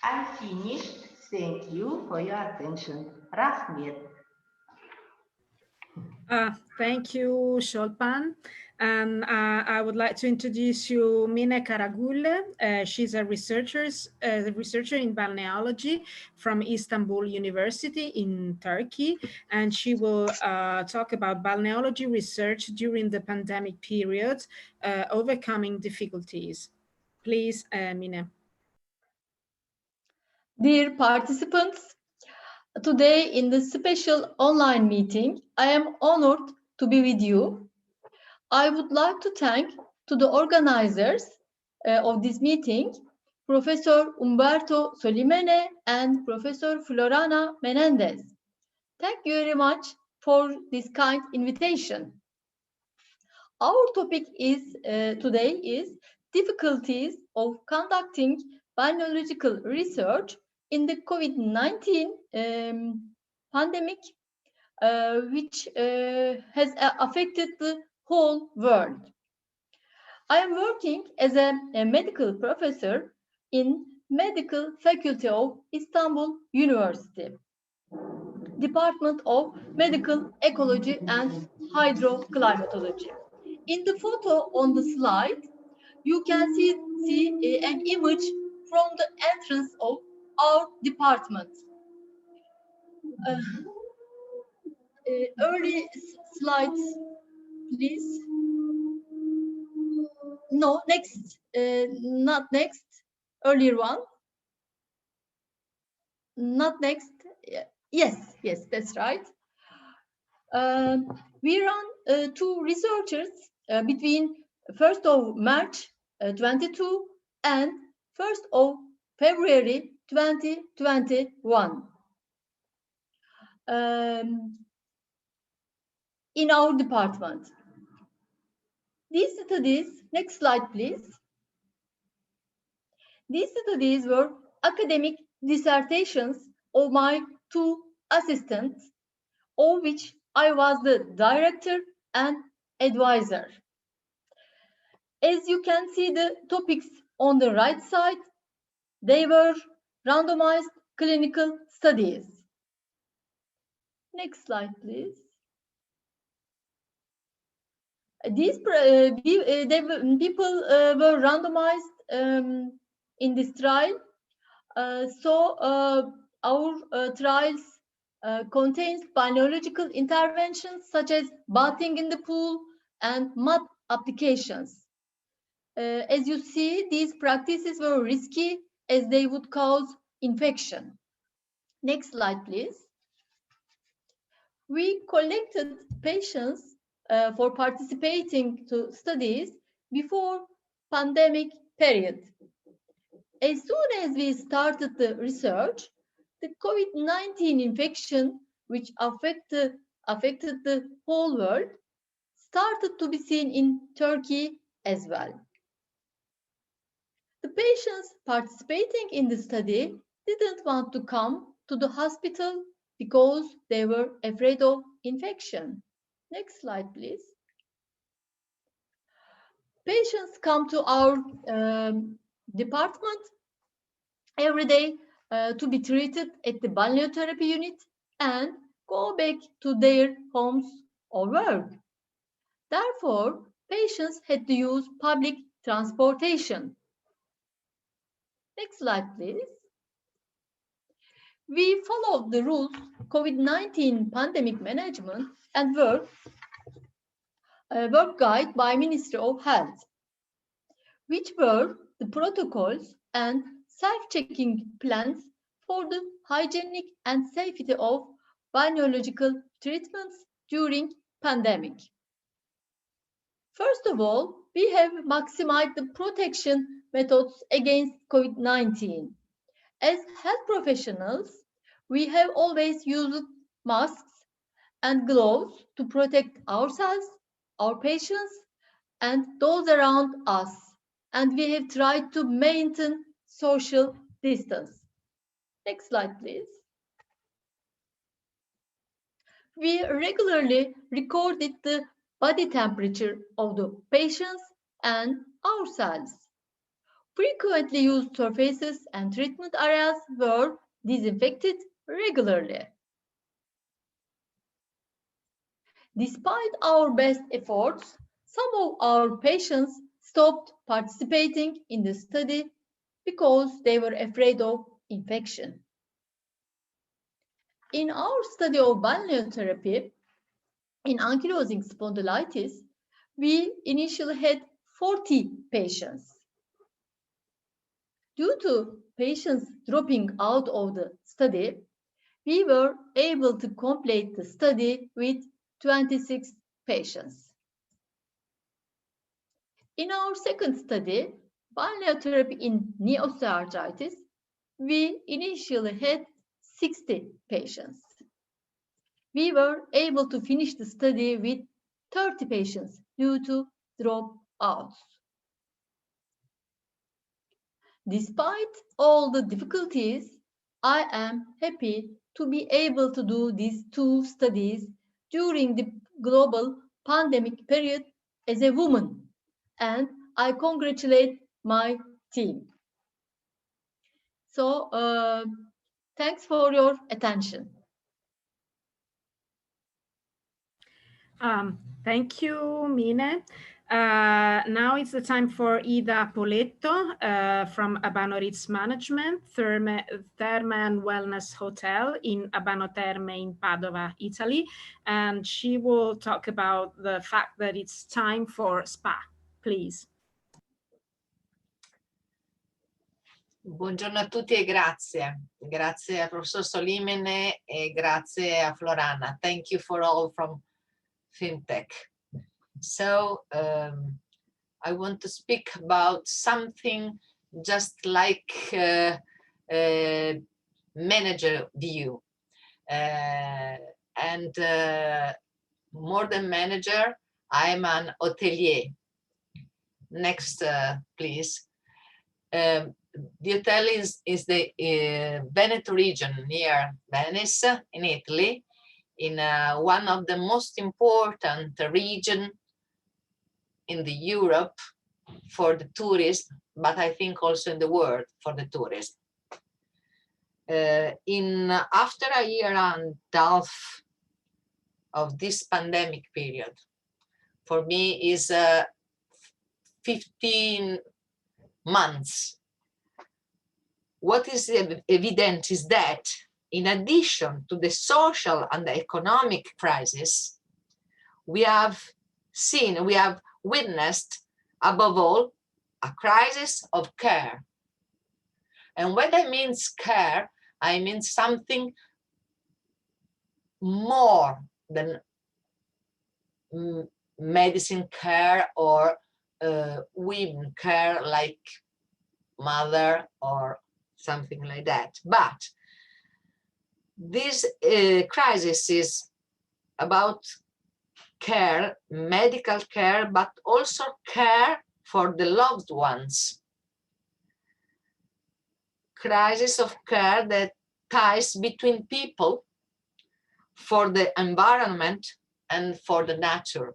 S7: I'm finished. Thank you for your attention. Rahmet.
S1: Thank you, Shulpan. And I would like to introduce you Mine Karagul. She's a researcher in balneology from Istanbul University in Turkey. And she will talk about balneology research during the pandemic period, overcoming difficulties. Please, Mine.
S8: Dear participants, today in this special online meeting, I am honored to be with you. I would like to thank to the organizers of this meeting, Professor Umberto Solimene and Professor Florana Menendez. Thank you very much for this kind invitation. Our topic is today is difficulties of conducting biological research in the COVID-19 pandemic, which has affected the whole world. I am working as a medical professor in Medical Faculty of Istanbul University, Department of Medical Ecology and Hydroclimatology. In the photo on the slide, you can see an image from the entrance of our department. Early slides, please. No, next, not next, earlier one. Not next, yes, that's right. We run two researchers between 1st of March 22 and 1st of February 2021. In our department. These studies, next slide please. These studies were academic dissertations of my two assistants, of which I was the director and advisor. As you can see the topics on the right side, they were randomized clinical studies. Next slide, please. These people were randomized in this trial. Our trials contains biological interventions such as bathing in the pool and mud applications. As you see, these practices were risky as they would cause infection. Next slide, please. We collected patients for participating to studies before pandemic period. As soon as we started the research, the COVID-19 infection, which affected the whole world, started to be seen in Turkey as well. The patients participating in the study didn't want to come to the hospital because they were afraid of infection. Next slide, please. Patients come to our department every day to be treated at the balneotherapy unit and go back to their homes or work. Therefore, patients had to use public transportation. Next slide, please. We followed the rules COVID-19 pandemic management and work guide by Ministry of Health, which were the protocols and self-checking plans for the hygienic and safety of biological treatments during pandemic. First of all, we have maximized the protection methods against COVID-19. As health professionals, we have always used masks and gloves to protect ourselves, our patients, and those around us. And we have tried to maintain social distance. Next slide, please. We regularly recorded the body temperature of the patients and ourselves. Frequently used surfaces and treatment areas were disinfected regularly. Despite our best efforts, some of our patients stopped participating in the study because they were afraid of infection. In our study of balneotherapy in ankylosing spondylitis, we initially had 40 patients. Due to patients dropping out of the study, we were able to complete the study with 26 patients. In our second study, balneotherapy in knee osteoarthritis, we initially had 60 patients. We were able to finish the study with 30 patients due to dropouts. Despite all the difficulties, I am happy to be able to do these two studies during the global pandemic period as a woman, and I congratulate my team. So, thanks for your attention.
S1: Thank you, Mine. Now it's the time for Ida Poletto from Abano Ritz Management, Therme and Wellness Hotel in Abano Terme in Padova, Italy. And she will talk about the fact that it's time for spa, please.
S9: Buongiorno a tutti e grazie. Grazie al professor Solimene e grazie a Florana. Thank you for all from FEMTEC. So I want to speak about something just like manager view. And more than manager, I'm an hotelier. Next, please. The hotel is the Veneto region near Venice in Italy, in one of the most important region in the Europe for the tourists, but I think also in the world for the tourists. After a year and a half of this pandemic period, for me is 15 months. What is evident is that in addition to the social and the economic crisis, we have witnessed, above all, a crisis of care. And when I mean care, I mean something more than medicine care or women care like mother or something like that. But this crisis is about care, medical care, but also care for the loved ones. Crisis of care that ties between people for the environment and for the nature.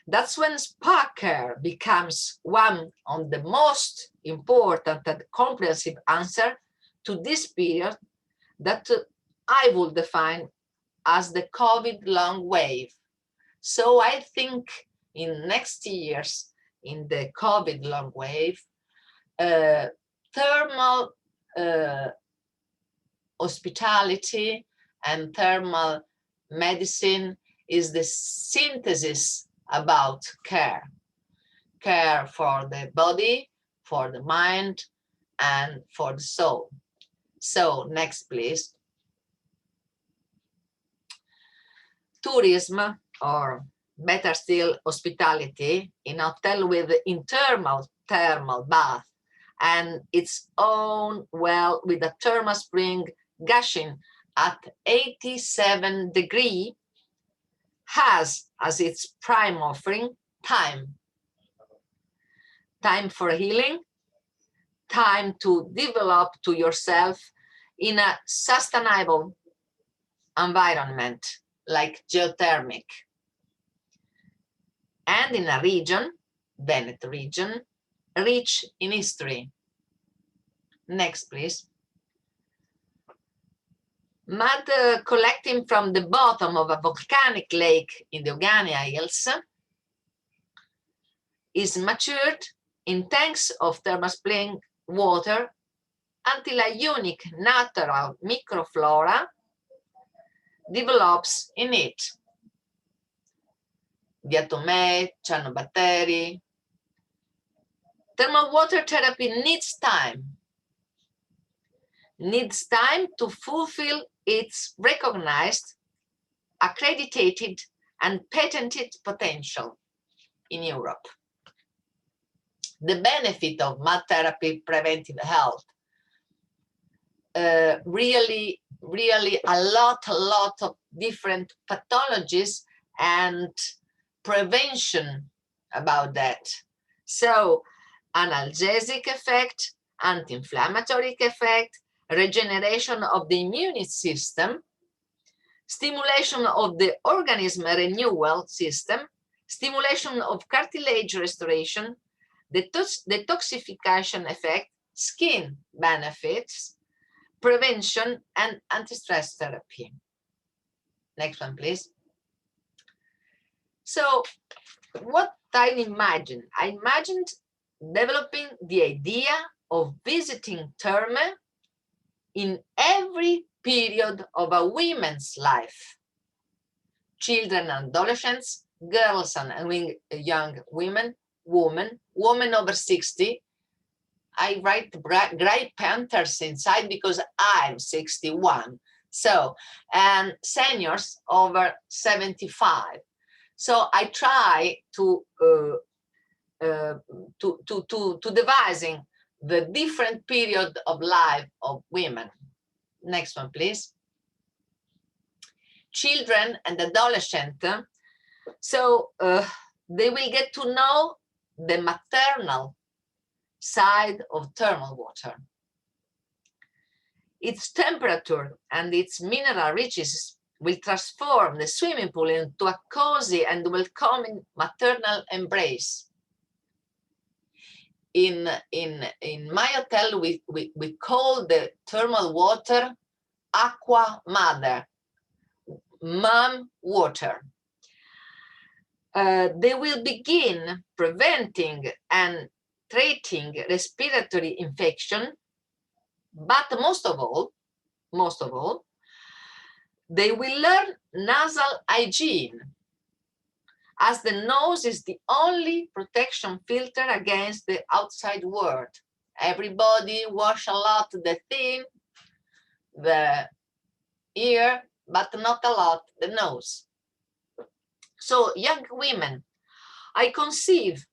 S9: That's when spa care becomes one of the most important and comprehensive answer to this period that I would define as the COVID long wave. So I think in next years, in the COVID long wave, thermal hospitality and thermal medicine is the synthesis about care. Care for the body, for the mind, and for the soul. So next, please. Tourism, or better still, hospitality in a hotel with internal thermal bath and its own well with a thermal spring gushing at 87 degrees has as its prime offering time. Time for healing, time to develop to yourself in a sustainable environment like geothermic. And in a region, Veneto region, rich in history. Next, please. Mud collecting from the bottom of a volcanic lake in the Ogania Hills is matured in tanks of thermal spring water until a unique natural microflora develops in it. Diatomei, cyanobacteria. Thermal water therapy needs time to fulfill its recognized, accredited, and patented potential in Europe. The benefit of mud therapy preventive health, really a lot of different pathologies and prevention about that. So analgesic effect, anti-inflammatory effect, regeneration of the immune system, stimulation of the organism renewal system, stimulation of cartilage restoration, detoxification effect, skin benefits, prevention, and anti-stress therapy. Next one, please. So what I imagined developing the idea of visiting Therme in every period of a woman's life. Children and adolescents, girls and young women, women over 60. I write gray panthers inside because I'm 61. So, and seniors over 75. So I try to devising the different period of life of women. Next one, please. Children and adolescents. So they will get to know the maternal side of thermal water. Its temperature and its mineral riches will transform the swimming pool into a cozy and welcoming maternal embrace. In my hotel, we call the thermal water aqua mother, mom water. They will begin preventing and treating respiratory infection, but most of all, they will learn nasal hygiene, as the nose is the only protection filter against the outside world. Everybody wash a lot the thin, the ear, but not a lot the nose. So young women, I conceive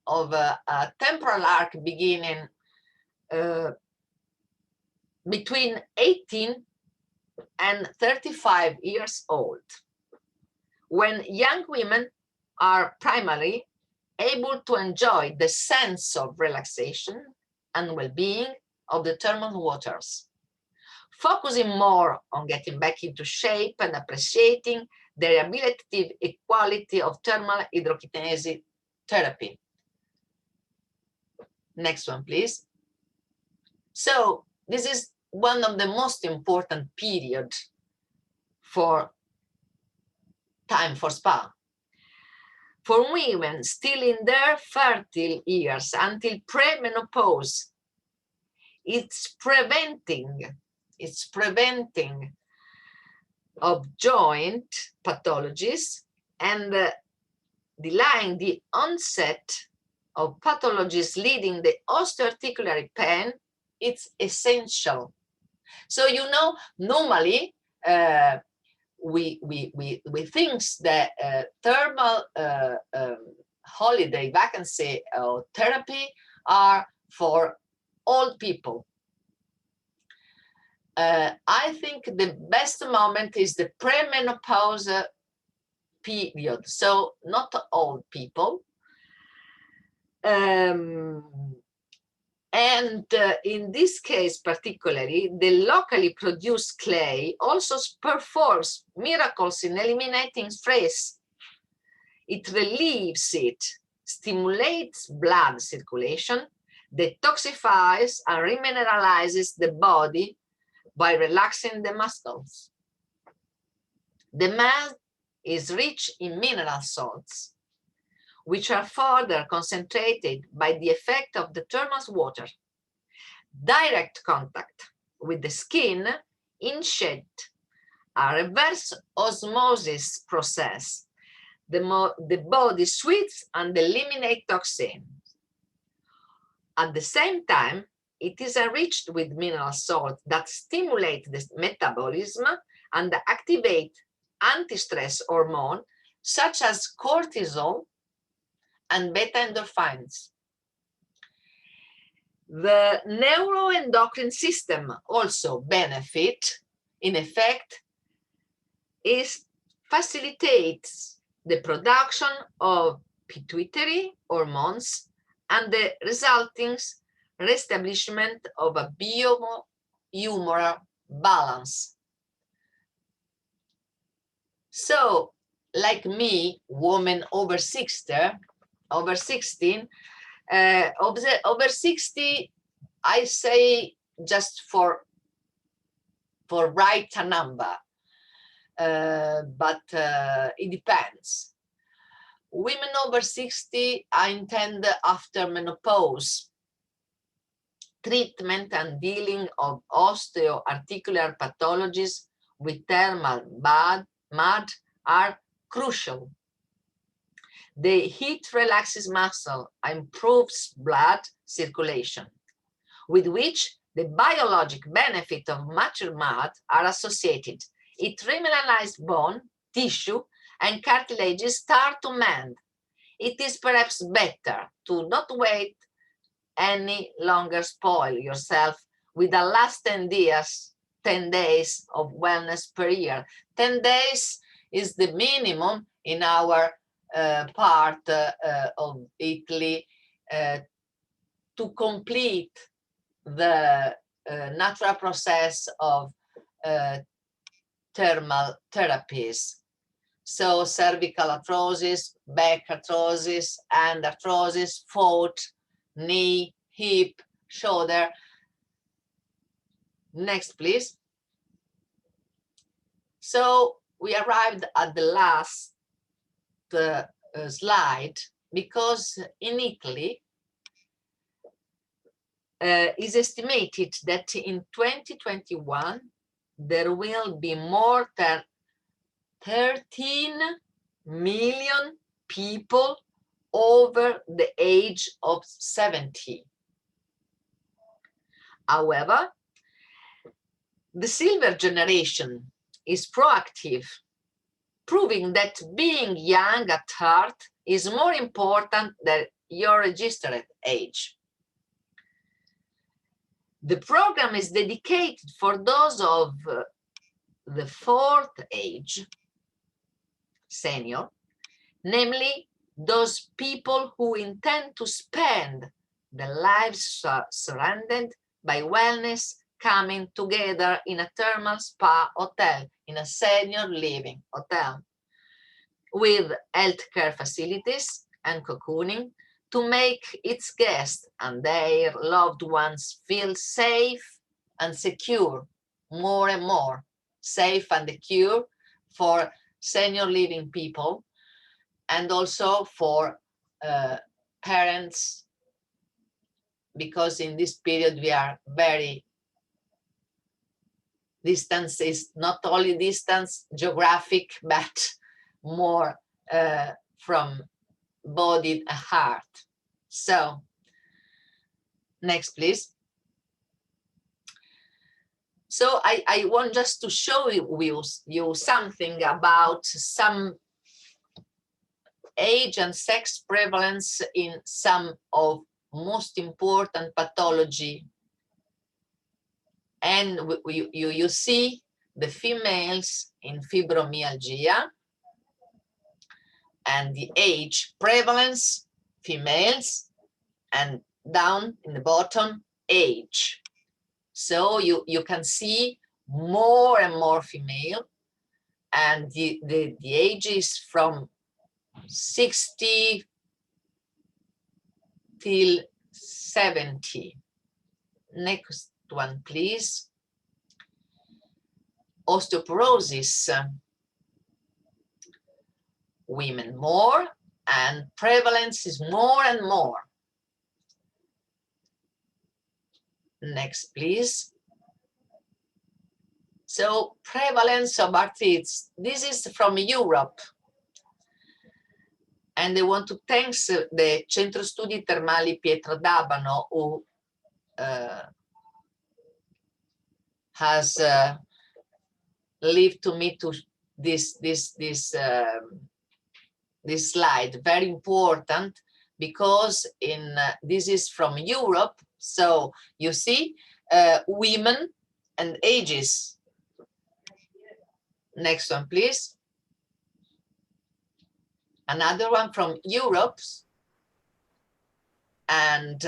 S9: of a temporal arc beginning between 18 and 35 years old, when young women are primarily able to enjoy the sense of relaxation and well-being of the thermal waters, focusing more on getting back into shape and appreciating the rehabilitative equality of thermal hydrokinase therapy. Next one, please. So this is one of the most important periods for time for spa. For women still in their fertile years until premenopause, it's preventing of joint pathologies and delaying the onset of pathologies leading the osteoarticular pain. It's essential. So, you know, normally we think that thermal holiday vacancy or therapy are for old people. I think the best moment is the premenopause period, so not old people. And in this case particularly, the locally produced clay also performs miracles in eliminating stress. It relieves it, stimulates blood circulation, detoxifies and remineralizes the body by relaxing the muscles. The mat is rich in mineral salts, which are further concentrated by the effect of the thermal water. Direct contact with the skin initiates a reverse osmosis process. The body sweats and eliminates toxins. At the same time, it is enriched with mineral salts that stimulate the metabolism and activate anti-stress hormones such as cortisol and beta endorphins. The neuroendocrine system also benefit. In effect, it facilitates the production of pituitary hormones and the resulting reestablishment of a bio-humoral balance. So, like me, woman over 16, over 60, I say just for write a number, but it depends. Women over 60, I intend after menopause, treatment and dealing of osteoarticular pathologies with thermal mud are crucial. The heat relaxes muscle and improves blood circulation, with which the biologic benefit of mature mud are associated. It remineralizes bone, tissue, and cartilages start to mend. It is perhaps better to not wait any longer, spoil yourself with the last 10 days of wellness per year. 10 days is the minimum in our part of Italy to complete the natural process of thermal therapies. So cervical arthrosis, back arthrosis, and arthrosis, foot, knee, hip, shoulder. Next, please. So we arrived at the last slide, because in Italy, is estimated that in 2021, there will be more than 13 million people over the age of 70. However, the silver generation is proactive, proving that being young at heart is more important than your registered age. The program is dedicated for those of the fourth age, senior, namely those people who intend to spend their lives surrounded by wellness, coming together in a thermal spa hotel, in a senior living hotel, with healthcare facilities and cocooning to make its guests and their loved ones feel safe and secure, more and more safe and secure for senior living people, and also for parents, because in this period we are very, distance is not only distance geographic, but more from body and heart. So, next, please. So I want just to show you something about some age and sex prevalence in some of most important pathology. And you see the females in fibromyalgia and the age prevalence, females, and down in the bottom, age. So you can see more and more female, and the age is from 60 till 70. Next one, please. Osteoporosis, women more, and prevalence is more and more. Next, please. So prevalence of arthritis, this is from Europe. And I want to thank the Centro Studi Termali Pietro d'Abano, who has lived to me to this slide, very important, because this is from Europe. So you see women and ages. Next one, please. another one from Europe, and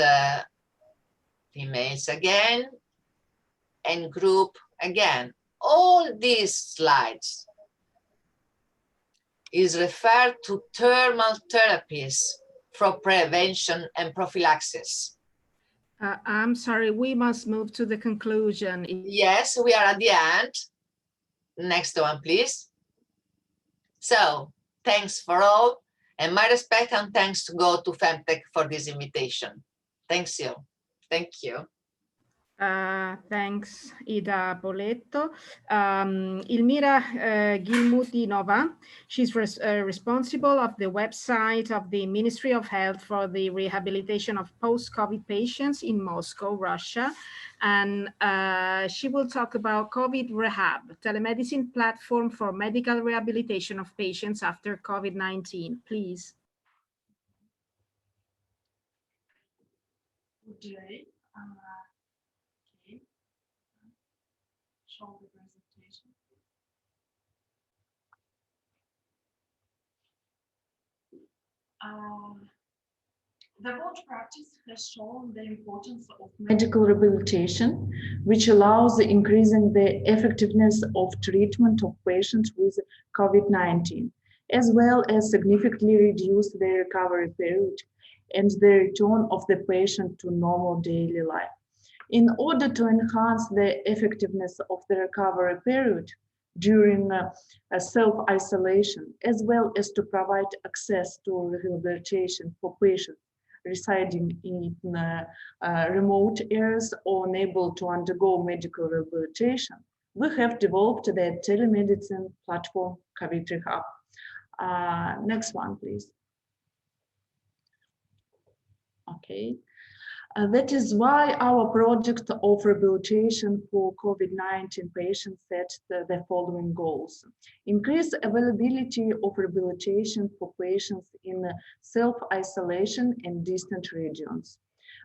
S9: females again, and group again. All these slides is referred to thermal therapies for prevention and prophylaxis.
S1: I'm sorry, we must move to the conclusion.
S9: Yes, we are at the end. Next one, please. So, thanks for all, and my respect and thanks to go to FEMTEC for this invitation. Thanks you. Thank you.
S1: Thanks, Ida Boletto. Ilmira Gilmutinova, she's responsible of the website of the Ministry of Health for the rehabilitation of post-COVID patients in Moscow, Russia. And she will talk about COVID Rehab, telemedicine platform for medical rehabilitation of patients after COVID-19. Please.
S10: Good day. Show the presentation. The world practice has shown the importance of medical rehabilitation, which allows increasing the effectiveness of treatment of patients with COVID-19, as well as significantly reduce the recovery period and the return of the patient to normal daily life. In order to enhance the effectiveness of the recovery period during self-isolation, as well as to provide access to rehabilitation for patients residing in remote areas or unable to undergo medical rehabilitation, we have developed the telemedicine platform COVID Rehab. Next one, please. Okay. That is why our project of rehabilitation for COVID-19 patients set the following goals. Increase availability of rehabilitation for patients in self-isolation and distant regions.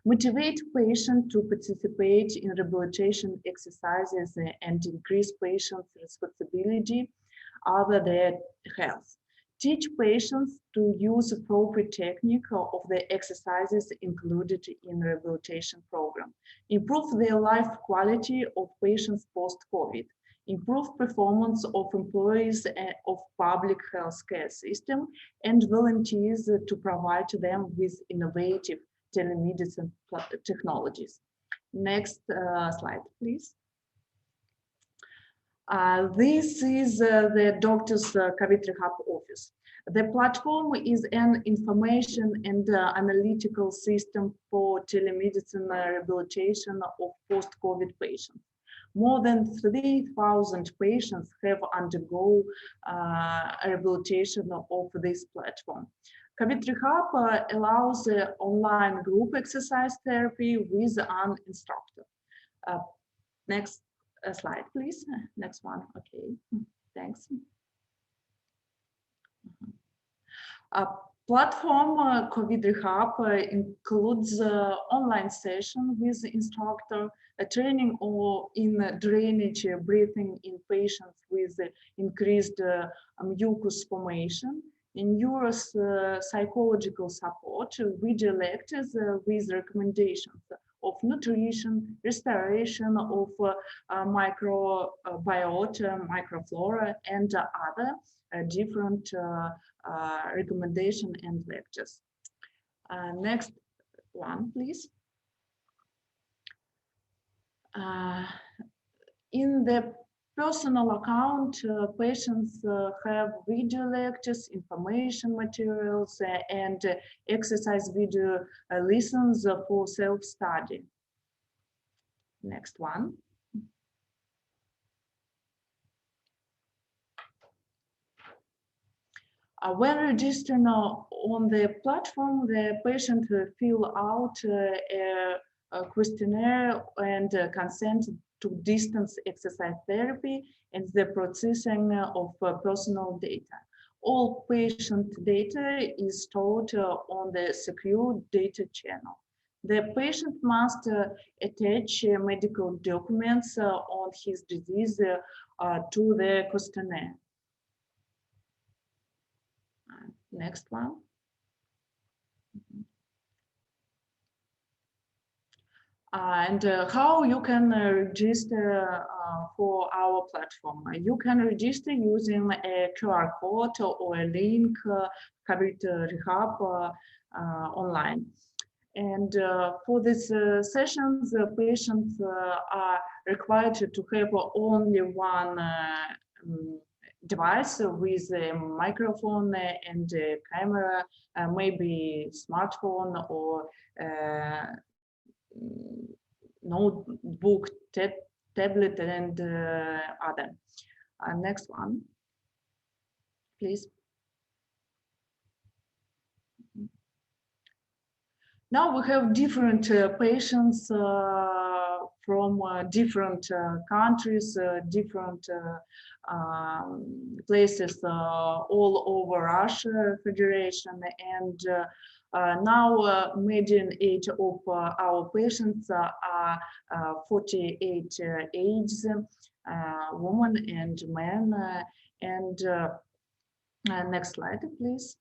S10: Motivate patients to participate in rehabilitation exercises and increase patients' responsibility over their health. Teach patients to use appropriate technique of the exercises included in the rehabilitation program. Improve the life quality of patients post-COVID. Improve performance of employees of public healthcare system and volunteers to provide them with innovative telemedicine technologies. Next slide, please. This is the doctor's COVID Rehab office. The platform is an information and analytical system for telemedicine rehabilitation of post-COVID patients. More than 3,000 patients have undergone rehabilitation of this platform. COVID Rehab allows online group exercise therapy with an instructor. Next slide, please. Next one. Okay, thanks. Platform COVID Rehab includes online session with instructor, training or in drainage breathing in patients with increased mucus formation, in neuropsychological support, video lectures with recommendations of nutrition, restoration of microbiota, microflora, and other different recommendation and lectures. Next one, please. In the personal account, patients have video lectures, information materials, and exercise video lessons for self-study. Next one. When registering on the platform, the patient will fill out a questionnaire and consent to distance exercise therapy and the processing of personal data. All patient data is stored on the secure data channel. The patient must attach medical documents on his disease to the questionnaire. Next one. And how you can register for our platform. You can register using a QR code or a link COVID Rehab online. And for these sessions, patients are required to have only one device with a microphone and a camera, maybe smartphone or notebook, tablet, and other. Next one, please. Now we have different patients from different countries, different places all over Russia Federation, and now median age of our patients are 48 age, women and men. And next slide, please.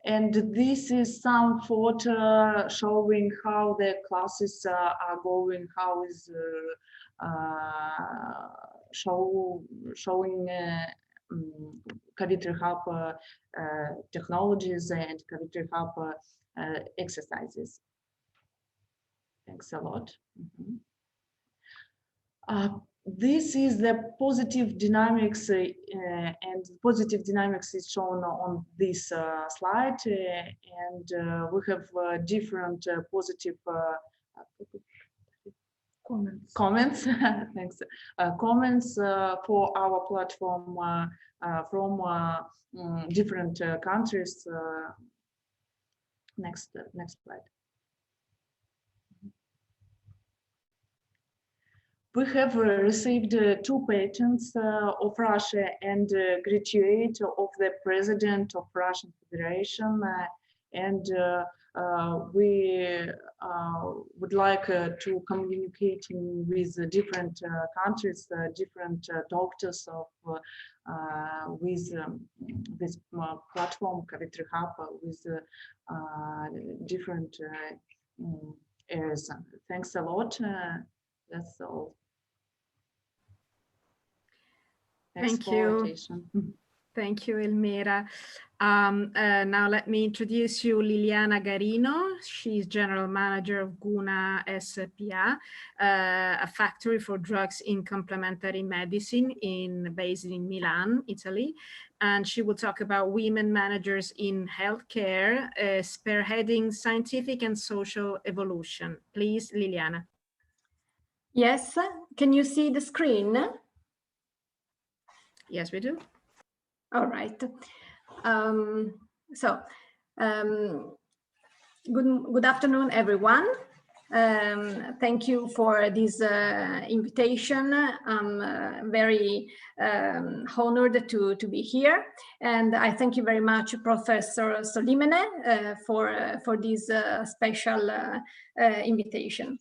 S10: And this is some photo showing how the classes are going, how is showing COVID Rehab technologies and COVID Rehab exercises. Thanks a lot. This is the positive dynamics, and positive dynamics is shown on this slide, and we have different positive comments. Thanks. Comments for our platform from different countries. Next slide. We have received 2 patents of Russia and graduate of the President of Russian Federation, and we would like to communicate with different countries, different doctors of with this platform COVID Rehab with different areas. Thanks a lot. That's all.
S1: Thank you. Thank you, Elmira. Now let me introduce you Liliana Garino. She's General Manager of Guna SPA, a factory for drugs in complementary medicine based in Milan, Italy. And she will talk about women managers in healthcare, spearheading scientific and social evolution. Please, Liliana.
S11: Yes, can you see the screen?
S1: Yes, we do.
S11: All right. Good afternoon, everyone. Thank you for this invitation. I'm very honored to be here, and I thank you very much, Professor Solimene, for this special invitation.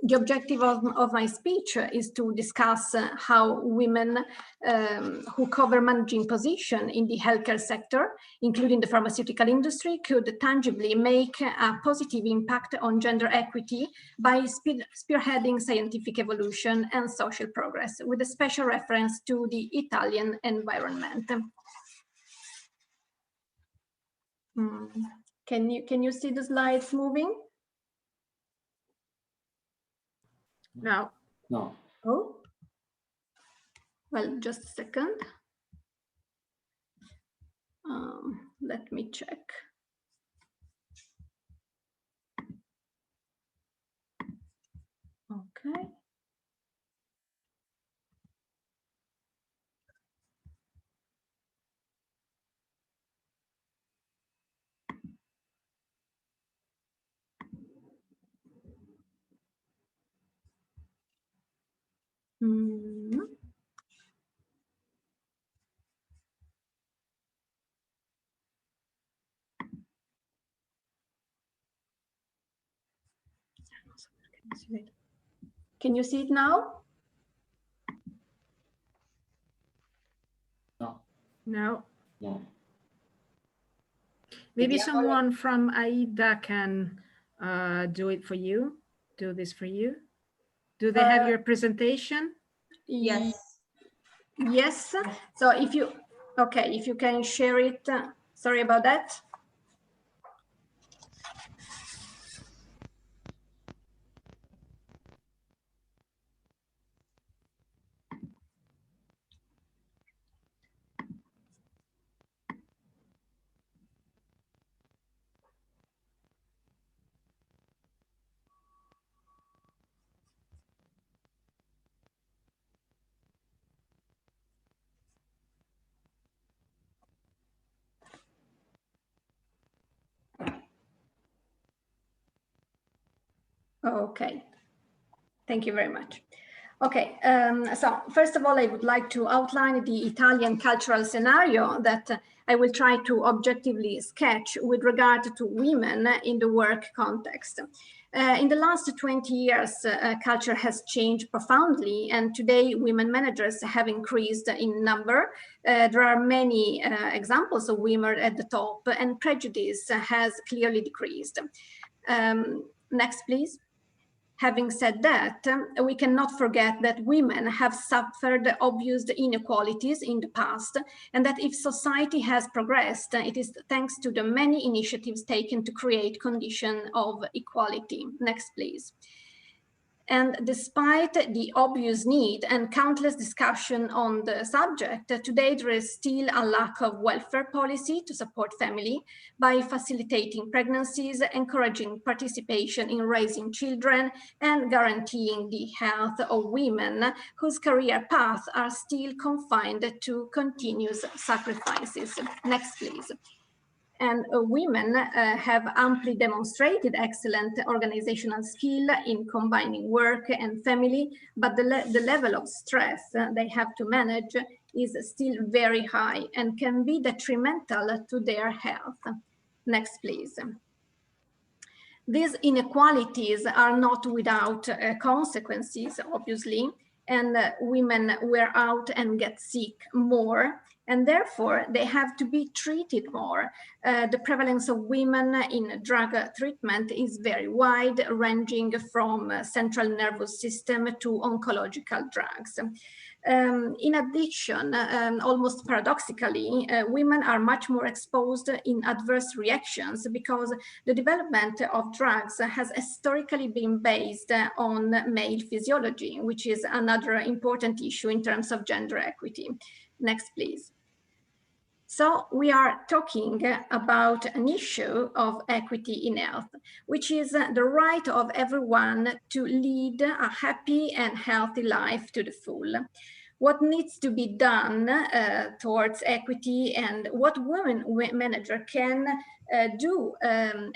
S11: The objective of my speech is to discuss how women who cover managing positions in the healthcare sector, including the pharmaceutical industry, could tangibly make a positive impact on gender equity by spearheading scientific evolution and social progress, with a special reference to the Italian environment. Can you see the slides moving?
S1: No.
S3: No.
S11: Oh, well, just a second. Let me check. Okay. Can you see it now?
S3: No.
S1: No.
S3: No.
S1: Maybe
S4: Vediamo
S1: someone from AIDA can do it for you, do this for you. Do they have your presentation?
S4: Yes.
S11: Yes. So if you, okay, if you can share it, sorry about that. Okay. Thank you very much. Okay, so first of all, I would like to outline the Italian cultural scenario that I will try to objectively sketch with regard to women in the work context. In the last 20 years, culture has changed profoundly, and today women managers have increased in number. There are many examples of women at the top, and prejudice has clearly decreased. Next, please. Having said that, we cannot forget that women have suffered obvious inequalities in the past, and that if society has progressed, it is thanks to the many initiatives taken to create conditions of equality. Next, please. And despite the obvious need and countless discussion on the subject, today there is still a lack of welfare policy to support family by facilitating pregnancies, encouraging participation in raising children, and guaranteeing the health of women whose career paths are still confined to continuous sacrifices. Next, please. And women have amply demonstrated excellent organizational skill in combining work and family, but the level of stress they have to manage is still very high and can be detrimental to their health. Next, please. These inequalities are not without consequences, obviously, and women wear out and get sick more, and therefore they have to be treated more. The prevalence of women in drug treatment is very wide, ranging from central nervous system to oncological drugs. In addition, almost paradoxically, women are much more exposed in adverse reactions because the development of drugs has historically been based on male physiology, which is another important issue in terms of gender equity. Next, please. So we are talking about an issue of equity in health, which is the right of everyone to lead a happy and healthy life to the full. What needs to be done towards equity and what women manager can do,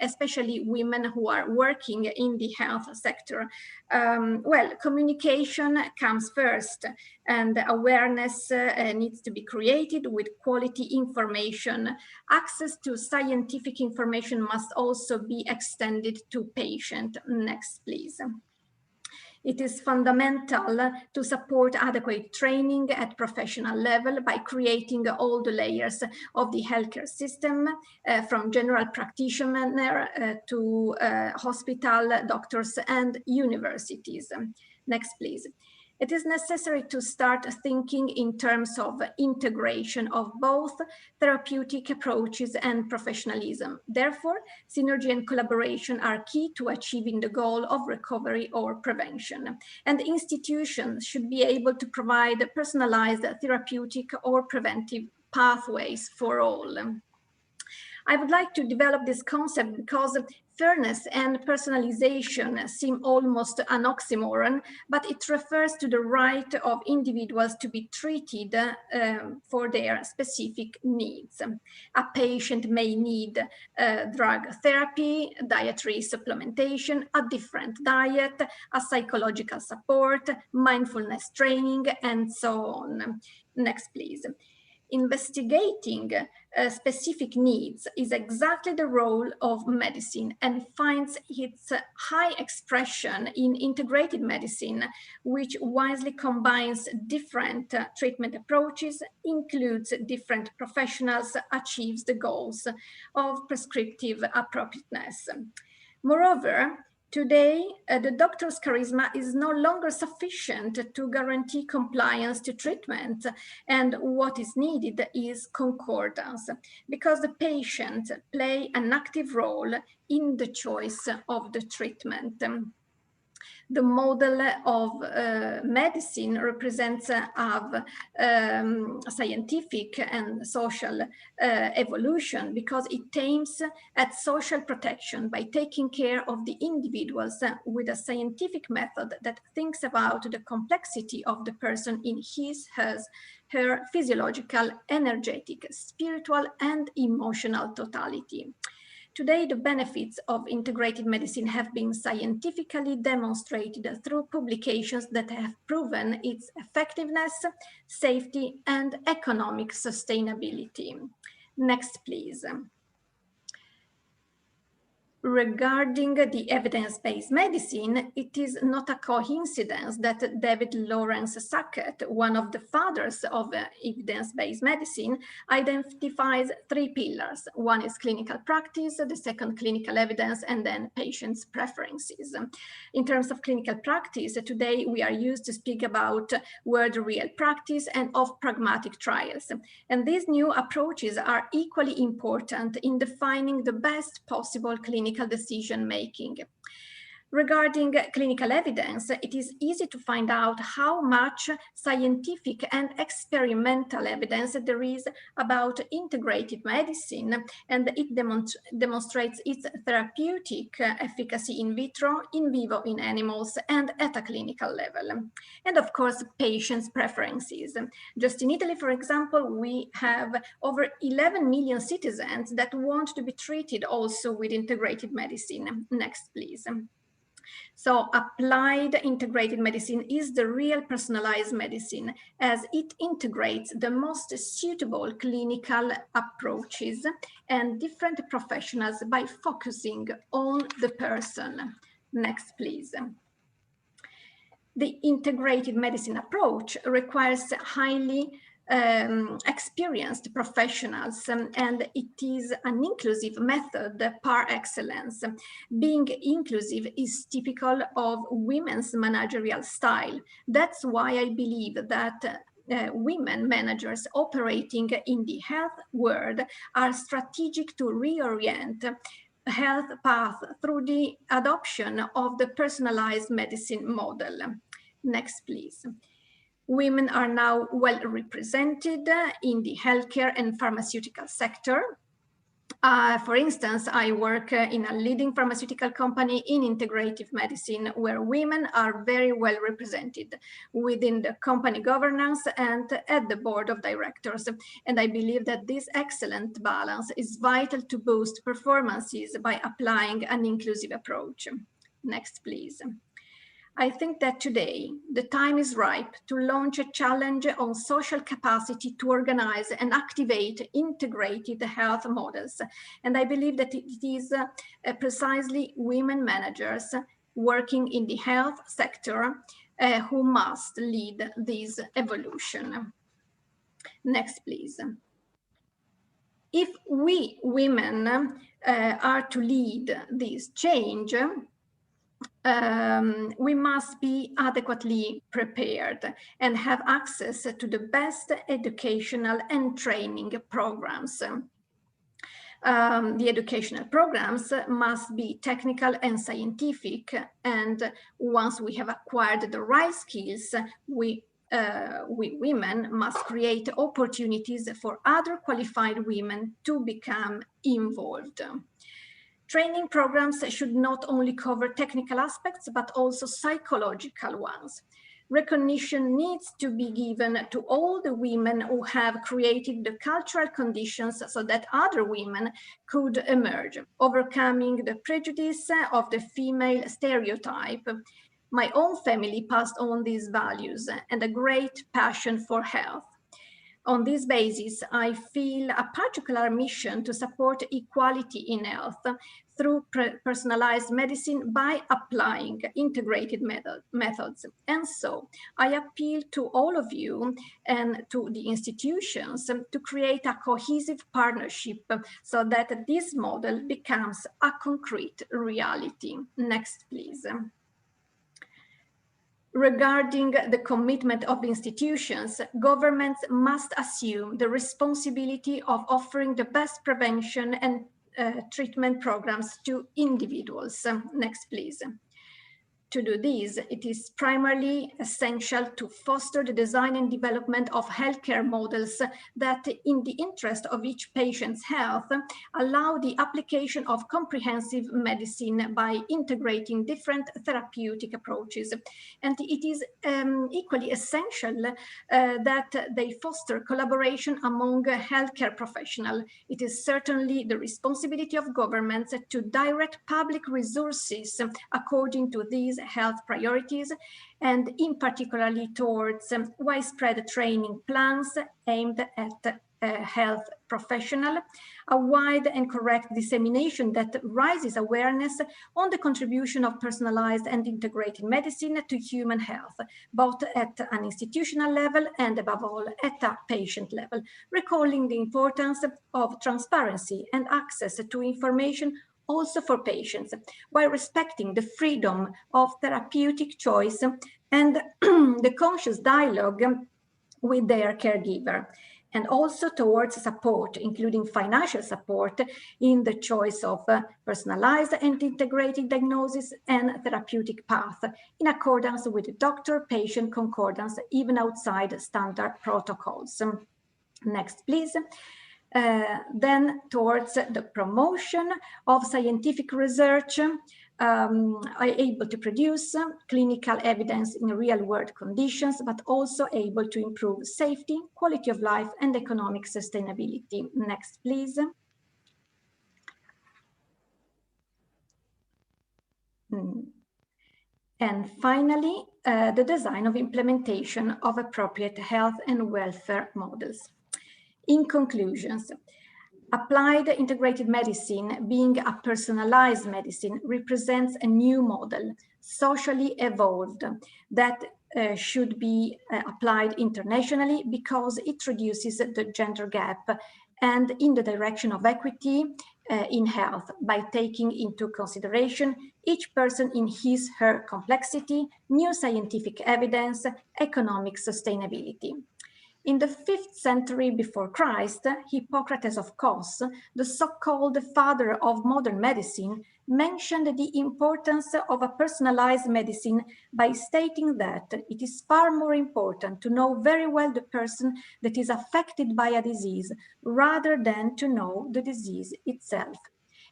S11: especially women who are working in the health sector? Well, communication comes first, and awareness needs to be created with quality information. Access to scientific information must also be extended to patients. Next, please. It is fundamental to support adequate training at professional level by creating all the layers of the healthcare system, from general practitioner to hospital, doctors, and universities. Next, please. It is necessary to start thinking in terms of integration of both therapeutic approaches and professionalism. Therefore, synergy and collaboration are key to achieving the goal of recovery or prevention. And institutions should be able to provide personalized therapeutic or preventive pathways for all. I would like to develop this concept because fairness and personalization seem almost an oxymoron, but it refers to the right of individuals to be treated for their specific needs. A patient may need drug therapy, dietary supplementation, a different diet, a psychological support, mindfulness training, and so on. Next, please. investigating specific needs is exactly the role of medicine and finds its high expression in integrated medicine, which wisely combines different treatment approaches, includes different professionals, achieves the goals of prescriptive appropriateness. Moreover, today, the doctor's charisma is no longer sufficient to guarantee compliance to treatment, and what is needed is concordance, because the patient play an active role in the choice of the treatment. The model of medicine represents scientific and social evolution, because it aims at social protection by taking care of the individuals with a scientific method that thinks about the complexity of the person in his, her physiological, energetic, spiritual, and emotional totality. Today, the benefits of integrated medicine have been scientifically demonstrated through publications that have proven its effectiveness, safety, and economic sustainability. Next, please. Regarding the evidence-based medicine, it is not a coincidence that David Lawrence Sackett, one of the fathers of evidence-based medicine, identifies three pillars. One is clinical practice, the second clinical evidence, and then patients' preferences. In terms of clinical practice, today we are used to speak about word real practice and of pragmatic trials. And these new approaches are equally important in defining the best possible clinical decision-making. Regarding clinical evidence, it is easy to find out how much scientific and experimental evidence there is about integrated medicine, and it demonstrates its therapeutic efficacy in vitro, in vivo in animals, and at a clinical level. And of course, patients' preferences. Just in Italy, for example, we have over 11 million citizens that want to be treated also with integrated medicine. Next, please. So applied integrated medicine is the real personalized medicine, as it integrates the most suitable clinical approaches and different professionals by focusing on the person. Next, please. The integrated medicine approach requires highly experienced professionals, and it is an inclusive method par excellence. Being inclusive is typical of women's managerial style. That's why I believe that women managers operating in the health world are strategic to reorient health path through the adoption of the personalized medicine model. Next, please. Women are now well represented in the healthcare and pharmaceutical sector. For instance, I work in a leading pharmaceutical company in integrative medicine, where women are very well represented within the company governance and at the board of directors. And I believe that this excellent balance is vital to boost performances by applying an inclusive approach. Next, please. I think that today the time is ripe to launch a challenge on social capacity to organize and activate integrated health models. And I believe that it is precisely women managers working in the health sector who must lead this evolution. Next, please. If we women are to lead this change, we must be adequately prepared and have access to the best educational and training programs. The educational programs must be technical and scientific, and once we have acquired the right skills, we women must create opportunities for other qualified women to become involved. Training programs should not only cover technical aspects, but also psychological ones. Recognition needs to be given to all the women who have created the cultural conditions so that other women could emerge, overcoming the prejudice of the female stereotype. My own family passed on these values and a great passion for health. On this basis, I feel a particular mission to support equality in health through personalized medicine by applying integrated methods. And so I appeal to all of you and to the institutions to create a cohesive partnership so that this model becomes a concrete reality. Next, please. Regarding the commitment of institutions, governments must assume the responsibility of offering the best prevention and treatment programs to individuals. Next, please. To do this, it is primarily essential to foster the design and development of healthcare models that, in the interest of each patient's health, allow the application of comprehensive medicine by integrating different therapeutic approaches. And it is equally essential that they foster collaboration among healthcare professionals. It is certainly the responsibility of governments to direct public resources according to these health priorities, and in particularly towards widespread training plans aimed at health professional, a wide and correct dissemination that raises awareness on the contribution of personalized and integrated medicine to human health, both at an institutional level and above all at a patient level, recalling the importance of transparency and access to information also for patients, while respecting the freedom of therapeutic choice and the conscious dialogue with their caregiver, and also towards support, including financial support in the choice of personalized and integrated diagnosis and therapeutic path in accordance with doctor-patient concordance, even outside standard protocols. Next, please. Then towards the promotion of scientific research, are able to produce clinical evidence in real-world conditions, but also able to improve safety, quality of life, and economic sustainability. Next, please. And finally, the design of implementation of appropriate health and welfare models. In conclusions, applied integrated medicine, being a personalized medicine, represents a new model, socially evolved, that should be applied internationally because it reduces the gender gap and in the direction of equity in health by taking into consideration each person in his/her complexity, new scientific evidence, economic sustainability. In the 5th century before Christ, Hippocrates of Kos, the so-called father of modern medicine, mentioned the importance of a personalized medicine by stating that it is far more important to know very well the person that is affected by a disease rather than to know the disease itself.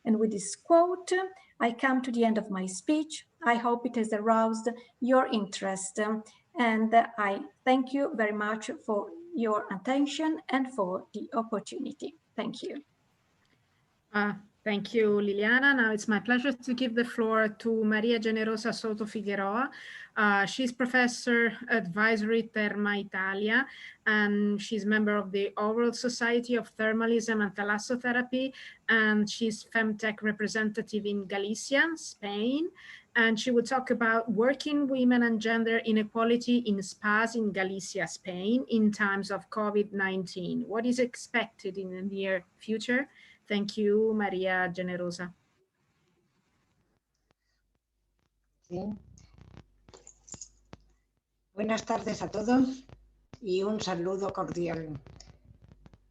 S11: And with this quote, I come to the end of my speech. I hope it has aroused your interest, and I thank you very much for your attention and for the opportunity. Thank you.
S1: Thank you, Liliana. Now it's my pleasure to give the floor to Maria Generosa Soto Figueroa. She's Professor Advisory Therma Italia, and she's member of the Overall Society of Thermalism and Thalassotherapy, and she's FEMTEC representative in Galicia, Spain. And she will talk about working women and gender inequality in spas in Galicia, Spain, in times of COVID-19. What is expected in the near future? Thank you, María Generosa.
S12: Sí. Buenas tardes a todos y un saludo cordial.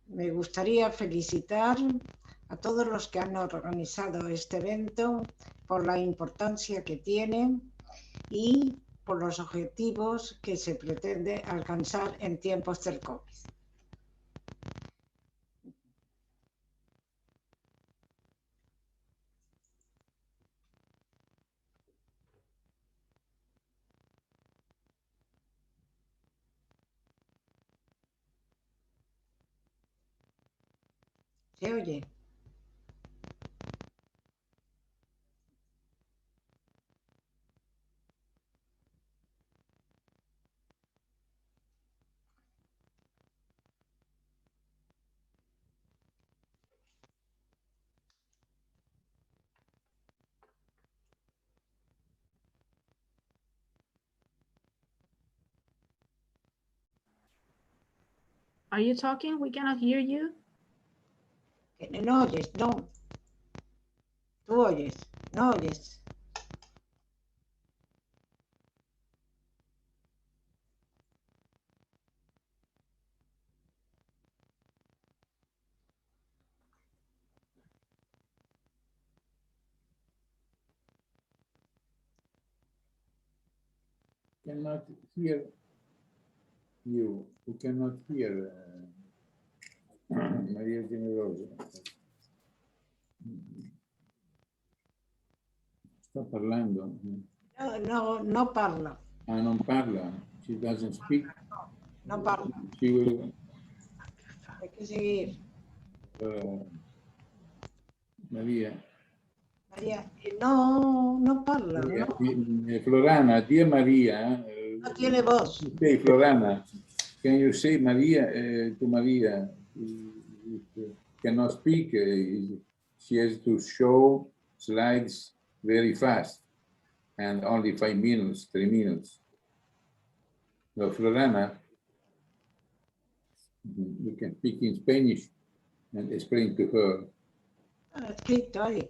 S12: Me gustaría felicitar a todos los que han organizado este evento por la importancia que tiene y por los objetivos que se pretende alcanzar en tiempos del COVID. ¿Se oye?
S1: Are you talking? We cannot hear you.
S12: Que no oyes, no. Tú oyes, no oyes.
S3: Cannot hear you. We cannot hear Maria Generosa. Sta parlando.
S12: No parla.
S3: Ah, non parla. She doesn't speak.
S12: No parla.
S3: She will.
S12: Hay que seguir.
S3: Maria.
S12: María, no parla,
S3: Maria,
S12: no.
S3: Florana, dear Maria.
S12: No tiene voz.
S3: Say, Florana, can you say Maria to Maria? Cannot speak. She has to show slides very fast and only 5 minutes, 3 minutes. So Florana, you can speak in Spanish and explain to her.
S12: Escrito ahí.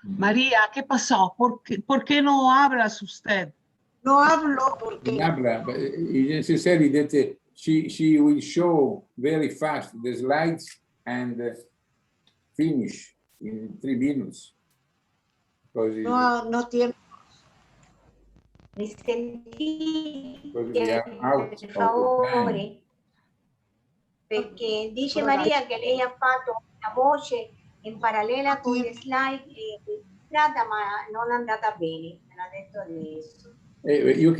S2: María, ¿qué pasó? ¿Por qué no hablas usted?
S12: No hablo porque...
S3: Habla, but it's necessary that she will show very fast the slides and finish in 3 minutes.
S12: No tiene...
S4: Mi sentite,
S3: We are out
S4: per
S3: of
S4: favore, perché dice Maria che lei ha fatto una voce in parallela con le slide registrata, ma non è andata bene, me l'ha detto adesso.
S3: You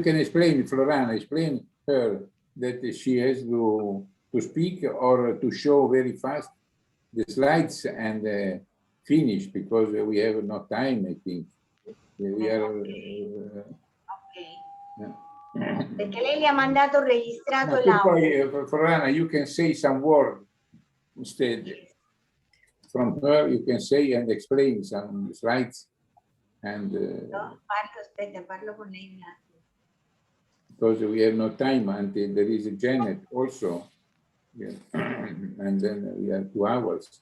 S3: can explain, Florana, explain her that she has to speak or to show very fast the slides and finish because we have no time, I think. We are.
S4: Perché lei le ha mandato registrato
S3: No,
S4: l'audio.
S3: poi, Florana, you can say some word instead. From her, you can say and explain some slides. And
S4: No, parlo con lei un attimo.
S3: because we have no time until there is a Janet also. Yeah. And then we have 2 hours.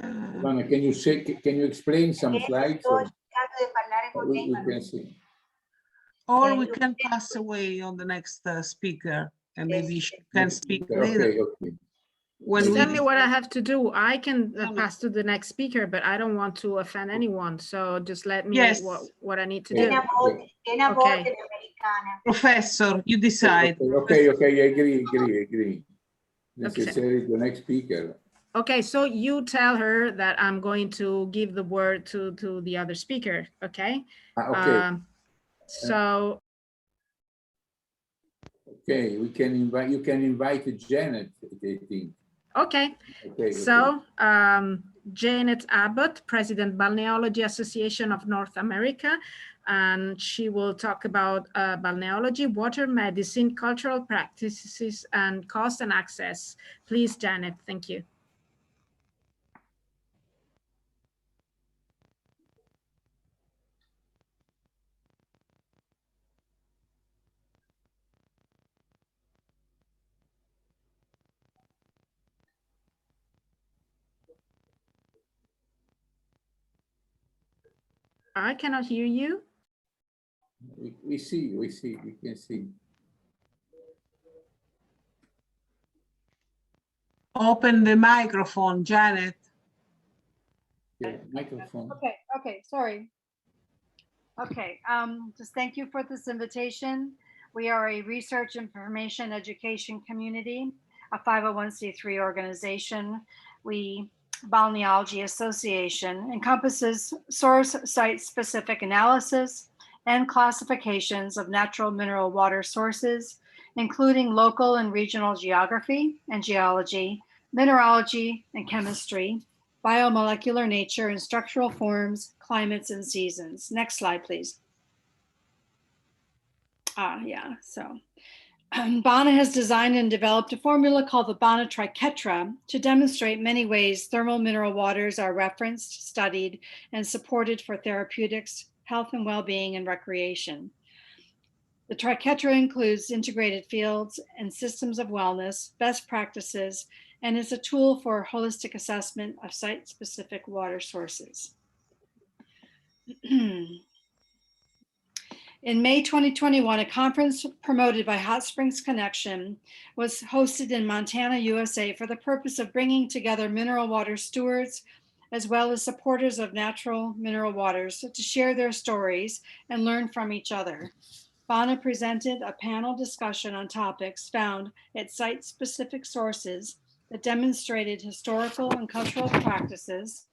S3: Florana, can you explain some slides?
S4: Sto cercando di parlare con lei,
S3: We
S4: ma
S3: can see.
S2: Or we can pass away on the next speaker and maybe she can speak later.
S3: Okay.
S2: When
S1: Tell
S2: we
S1: me what I have to do. I can pass to the next speaker, but I don't want to offend anyone. So just let me what I need to do.
S4: Okay.
S2: Professor, you decide.
S3: Okay, I agree. Necessary the next speaker.
S1: Okay, so you tell her that I'm going to give the word to the other speaker, okay?
S3: Okay.
S1: So.
S3: Okay, you can invite Janet, I think.
S1: Okay. So Janet Abbott, President Balneology Association of North America, and she will talk about balneology, water medicine, cultural practices, and cost and access. Please, Janet, thank you. I cannot hear you.
S3: We can see.
S2: Open the microphone, Janet.
S3: Yeah, microphone.
S13: Okay, sorry. Okay, just thank you for this invitation. We are a research information education community, a 501c3 organization. Balneology Association encompasses source site specific analysis and classifications of natural mineral water sources, including local and regional geography and geology, mineralogy and chemistry, biomolecular nature and structural forms, climates and seasons. Next slide, please. BANA has designed and developed a formula called the BANA triquetra to demonstrate many ways thermal mineral waters are referenced, studied, and supported for therapeutics, health and well-being, and recreation. The triquetra includes integrated fields and systems of wellness, best practices, and is a tool for holistic assessment of site-specific water sources. In May 2021, a conference promoted by Hot Springs Connection was hosted in Montana, USA, for the purpose of bringing together mineral water stewards as well as supporters of natural mineral waters to share their stories and learn from each other. Fauna presented a panel discussion on topics found at site-specific sources that demonstrated historical and cultural practices,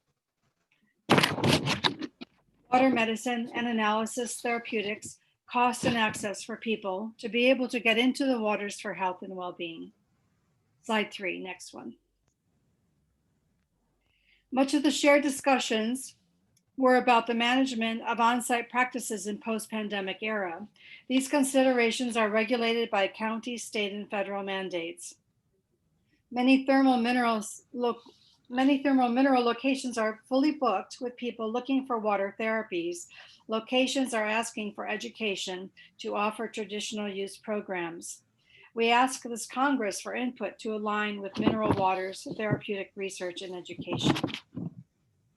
S13: water medicine and analysis therapeutics, cost and access for people to be able to get into the waters for health and well-being. Slide 3, next one. Much of the shared discussions were about the management of on-site practices in post-pandemic era. These considerations are regulated by county, state, and federal mandates. Many thermal mineral locations are fully booked with people looking for water therapies. Locations are asking for education to offer traditional use programs. We ask this Congress for input to align with mineral waters, therapeutic research, and education.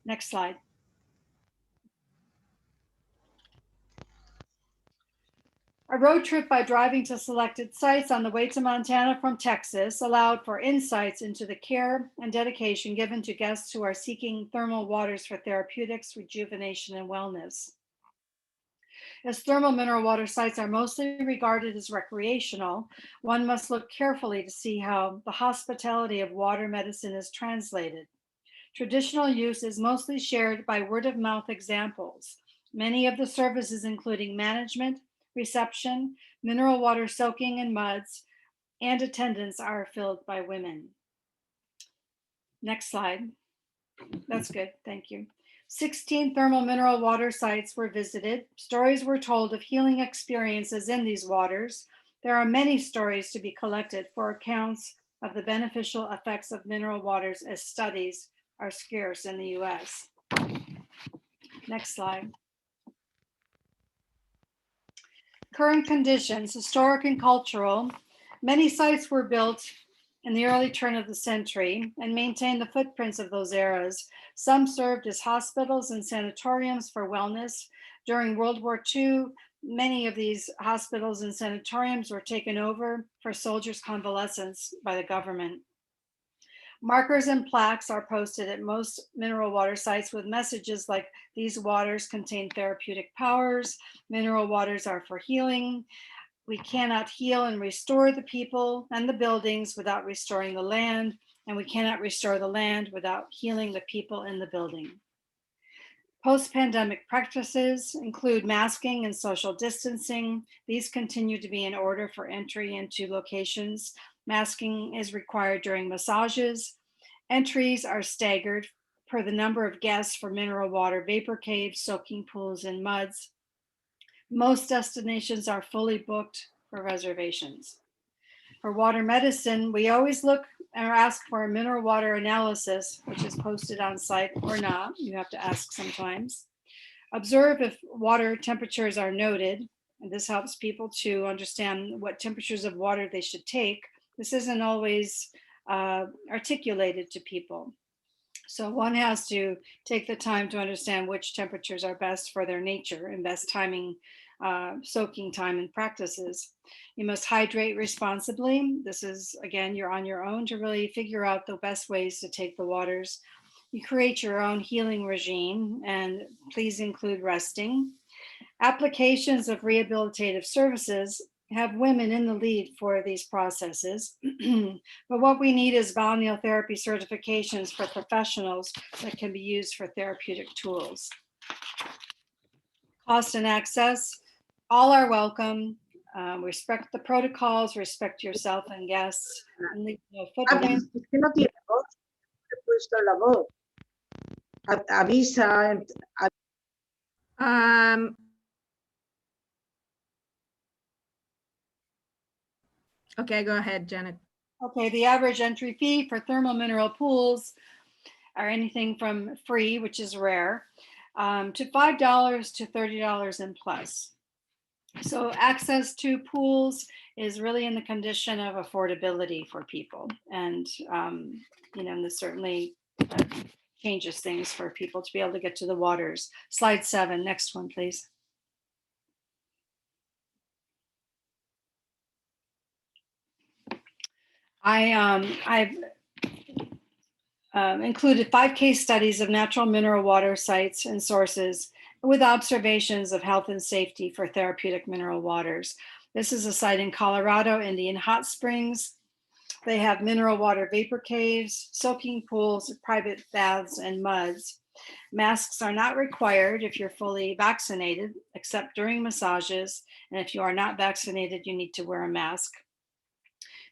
S13: Next slide. A road trip by driving to selected sites on the way to Montana from Texas allowed for insights into the care and dedication given to guests who are seeking thermal waters for therapeutics, rejuvenation, and wellness. As thermal mineral water sites are mostly regarded as recreational, one must look carefully to see how the hospitality of water medicine is translated. Traditional use is mostly shared by word-of-mouth examples. Many of the services, including management, reception, mineral water soaking in muds, and attendance, are filled by women. Next slide. That's good, thank you. 16 thermal mineral water sites were visited. Stories were told of healing experiences in these waters. There are many stories to be collected for accounts of the beneficial effects of mineral waters, as studies are scarce in the US. Next slide. Current conditions, historic and cultural. Many sites were built in the early turn of the century and maintain the footprints of those eras. Some served as hospitals and sanatoriums for wellness. During World War II, many of these hospitals and sanatoriums were taken over for soldiers' convalescence by the government. Markers and plaques are posted at most mineral water sites with messages like, these waters contain therapeutic powers, mineral waters are for healing, we cannot heal and restore the people and the buildings without restoring the land, and we cannot restore the land without healing the people in the building. Post-pandemic practices include masking and social distancing. These continue to be in order for entry into locations. Masking is required during massages. Entries are staggered per the number of guests for mineral water vapor caves, soaking pools, and muds. Most destinations are fully booked for reservations. For water medicine, we always look or ask for a mineral water analysis, which is posted on site or not. You have to ask sometimes. Observe if water temperatures are noted, and this helps people to understand what temperatures of water they should take. This isn't always articulated to people. So one has to take the time to understand which temperatures are best for their nature and best timing, soaking time and practices. You must hydrate responsibly. This is, again, you're on your own to really figure out the best ways to take the waters. You create your own healing regime, and please include resting. Applications of rehabilitative services have women in the lead for these processes. But what we need is balneotherapy certifications for professionals that can be used for therapeutic tools. Cost and access, all are welcome. Respect the protocols, respect yourself and guests, and leave no footprint.
S12: Es que no tiene voz, he puesto la voz. Avisa.
S1: Okay, go ahead, Janet.
S13: Okay, the average entry fee for thermal mineral pools are anything from free, which is rare, to $5 to $30 and plus. So access to pools is really in the condition of affordability for people. And, you know, this certainly changes things for people to be able to get to the waters. Slide 7, next one, please. I've included 5 case studies of natural mineral water sites and sources with observations of health and safety for therapeutic mineral waters. This is a site in Colorado, Indian Hot Springs. They have mineral water vapor caves, soaking pools, private baths, and muds. Masks are not required if you're fully vaccinated, except during massages. And if you are not vaccinated, you need to wear a mask.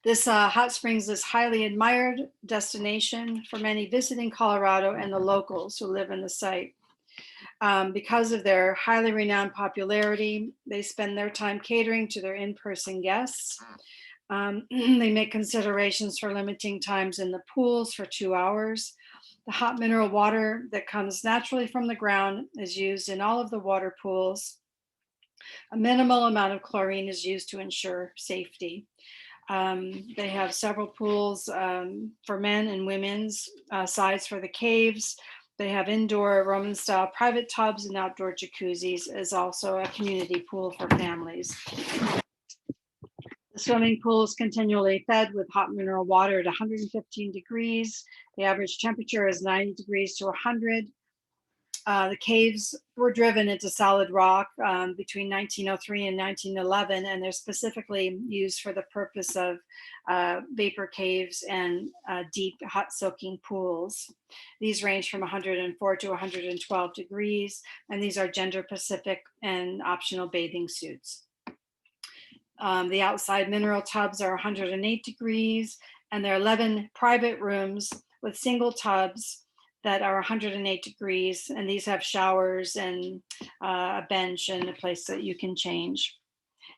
S13: This hot springs is highly admired destination for many visiting Colorado and the locals who live in the site. Because of their highly renowned popularity, they spend their time catering to their in-person guests. They make considerations for limiting times in the pools for 2 hours. The hot mineral water that comes naturally from the ground is used in all of the water pools. A minimal amount of chlorine is used to ensure safety. They have several pools for men and women's, sides for the caves. They have indoor Roman style private tubs and outdoor jacuzzis, as also a community pool for families. The swimming pool is continually fed with hot mineral water at 115 degrees. The average temperature is 90 degrees to 100. The caves were driven into solid rock between 1903 and 1911, and they're specifically used for the purpose of vapor caves and deep hot soaking pools. These range from 104 to 112 degrees, and these are gender specific and optional bathing suits. The outside mineral tubs are 108 degrees, and there are 11 private rooms with single tubs that are 108 degrees, and these have showers and a bench and a place that you can change.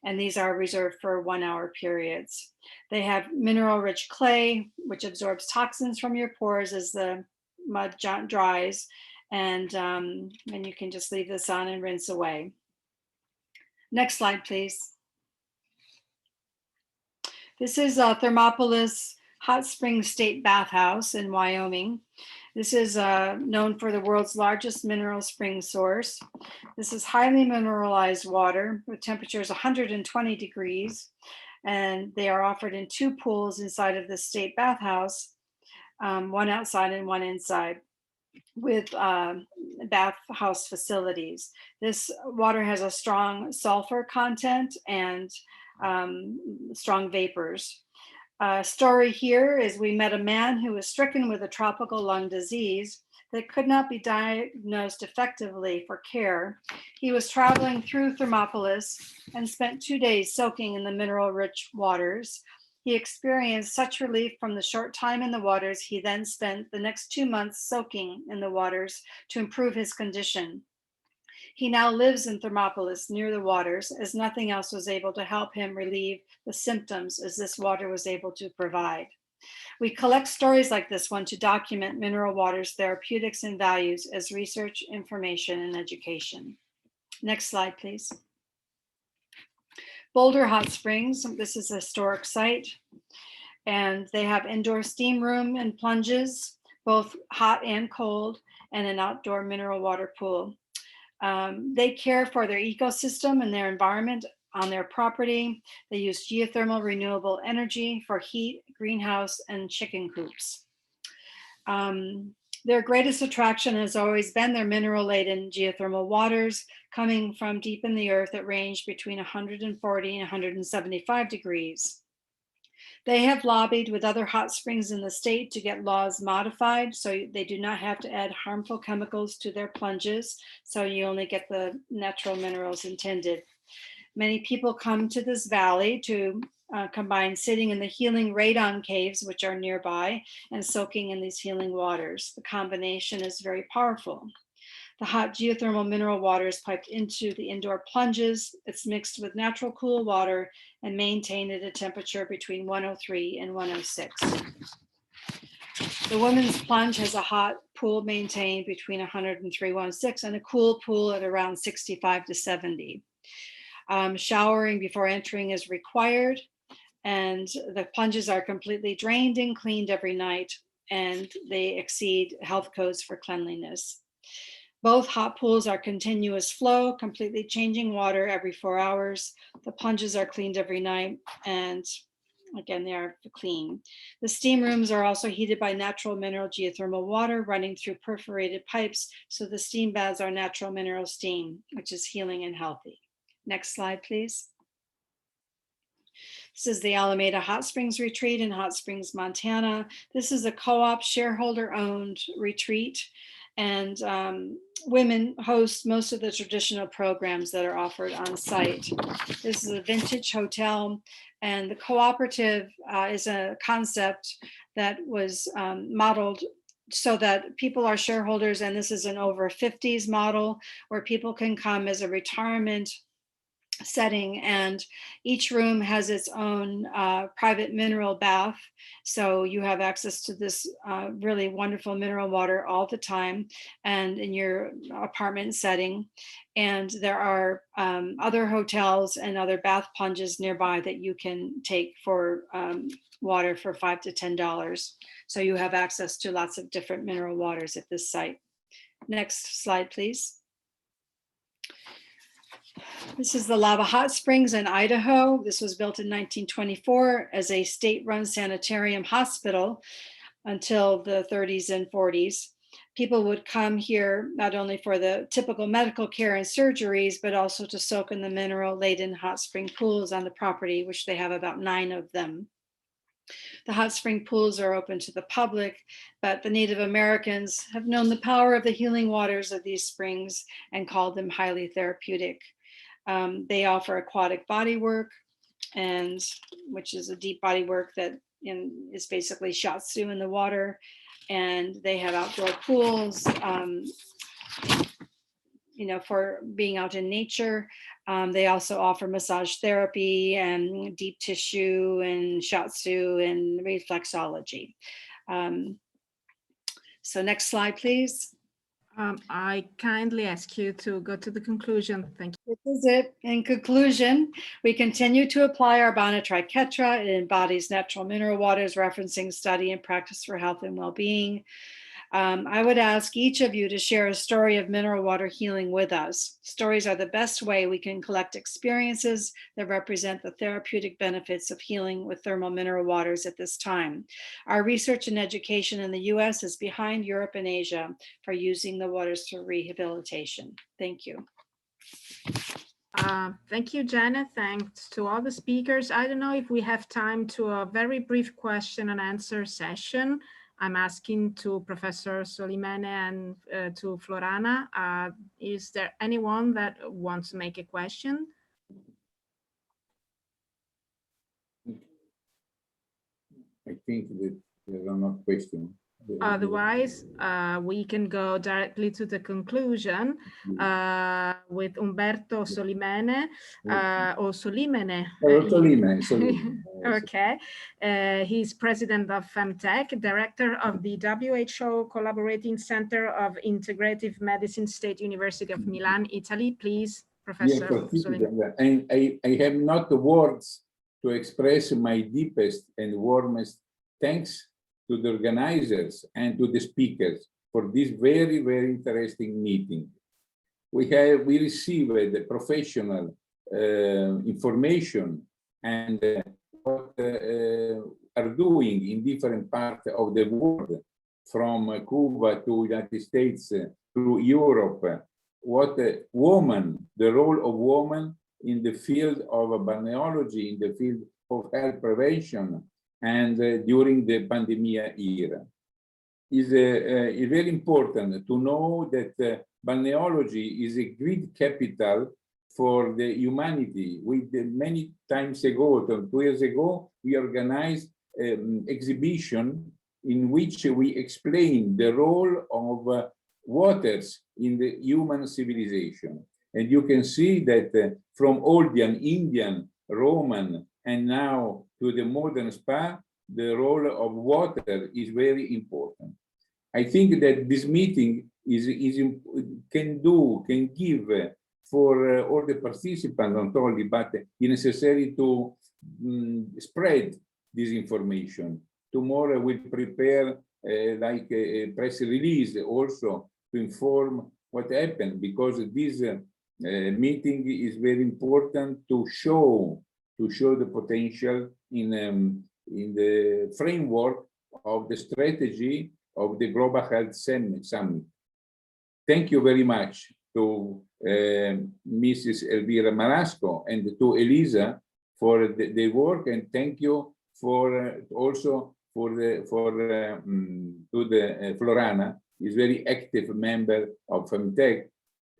S13: And these are reserved for 1 hour periods. They have mineral rich clay, which absorbs toxins from your pores as the mud dries, and you can just leave this on and rinse away. Next slide, please. This is Thermopolis Hot Springs State Bathhouse in Wyoming. This is known for the world's largest mineral spring source. This is highly mineralized water with temperatures 120 degrees, and they are offered in 2 pools inside of the state bathhouse, one outside and one inside, with bathhouse facilities. This water has a strong sulfur content and strong vapors. Story here is we met a man who was stricken with a tropical lung disease that could not be diagnosed effectively for care. He was traveling through Thermopolis and spent 2 days soaking in the mineral-rich waters. He experienced such relief from the short time in the waters, he then spent the next 2 months soaking in the waters to improve his condition. He now lives in Thermopolis near the waters, as nothing else was able to help him relieve the symptoms as this water was able to provide. We collect stories like this one to document mineral waters, therapeutics, and values as research, information, and education. Next slide, please. Boulder Hot Springs, this is a historic site, and they have indoor steam room and plunges, both hot and cold, and an outdoor mineral water pool. They care for their ecosystem and their environment on their property. They use geothermal renewable energy for heat, greenhouse, and chicken coops. Their greatest attraction has always been their mineral-laden geothermal waters coming from deep in the earth that range between 140 and 175 degrees. They have lobbied with other hot springs in the state to get laws modified so they do not have to add harmful chemicals to their plunges, so you only get the natural minerals intended. Many people come to this valley to combine sitting in the healing radon caves, which are nearby, and soaking in these healing waters. The combination is very powerful. The hot geothermal mineral water is piped into the indoor plunges. It's mixed with natural cool water and maintained at a temperature between 103 and 106. The women's plunge has a hot pool maintained between 100 and 316 and a cool pool at around 65 to 70. Showering before entering is required, and the plunges are completely drained and cleaned every night, and they exceed health codes for cleanliness. Both hot pools are continuous flow, completely changing water every 4 hours. The plunges are cleaned every night, and again, they are clean. The steam rooms are also heated by natural mineral geothermal water running through perforated pipes. So the steam baths are natural mineral steam, which is healing and healthy. Next slide, please. This is the Alameda Hot Springs Retreat in Hot Springs, Montana. This is a co-op shareholder-owned retreat, and women host most of the traditional programs that are offered on site. This is a vintage hotel, and the cooperative is a concept that was modeled so that people are shareholders, and this is an over 50s model where people can come as a retirement setting, and each room has its own private mineral bath, so you have access to this really wonderful mineral water all the time and in your apartment setting. And there are other hotels and other bath plunges nearby that you can take for water for $5 to $10, so you have access to lots of different mineral waters at this site. Next slide, please. This is the Lava Hot Springs in Idaho. This was built in 1924 as a state-run sanitarium hospital until the 30s and 40s. People would come here not only for the typical medical care and surgeries, but also to soak in the mineral-laden hot spring pools on the property, which they have about 9 of them. The hot spring pools are open to the public, but the Native Americans have known the power of the healing waters of these springs and called them highly therapeutic. They offer aquatic body work, and which is a deep body work that is basically shiatsu in the water, and they have outdoor pools, for being out in nature. They also offer massage therapy and deep tissue and shiatsu and reflexology. So next slide, please.
S1: I kindly ask you to go to the conclusion. Thank you.
S13: This is it. In conclusion, we continue to apply our Urbana Triquetra. It embodies natural mineral waters, referencing study and practice for health and well-being. I would ask each of you to share a story of mineral water healing with us. Stories are the best way we can collect experiences that represent the therapeutic benefits of healing with thermal mineral waters at this time. Our research and education in the US is behind Europe and Asia for using the waters for rehabilitation. Thank you.
S1: Thank you, Janet. Thanks to all the speakers. I don't know if we have time to a very brief question and answer session. I'm asking to Professor Solimene and to Florana. Is there anyone that wants to make a question?
S3: I think that there are no questions.
S1: Otherwise, we can go directly to the conclusion with Umberto Solimene or Solimene.
S3: Solimene.
S1: Okay. He's president of FEMTEC, director of the WHO Collaborating Center of Integrative Medicine, State University of Milan, Italy. Please, Professor Solimene.
S3: And I have not the words to express my deepest and warmest thanks to the organizers and to the speakers for this very, very interesting meeting. We received the professional information and what are doing in different parts of the world, from Cuba to United States to Europe. What the role of woman in the field of balneology, in the field of health prevention, and during the Pandemia era. It's very important to know that balneology is a great capital for the humanity. Many times ago, 2 years ago, we organized an exhibition in which we explain the role of waters in the human civilization. And you can see that from old Indian, Roman, and now to the modern spa, the role of water is very important. I think that this meeting can give for all the participants, not only, but it's necessary to spread this information. Tomorrow we'll prepare like a press release also to inform what happened, because this meeting is very important to show the potential in the framework of the strategy of the Global Health Summit. Thank you very much to Mrs. Elvira Marasco and to Elisa for the work, and thank you for also to the Florana, is very active member of FEMTEC,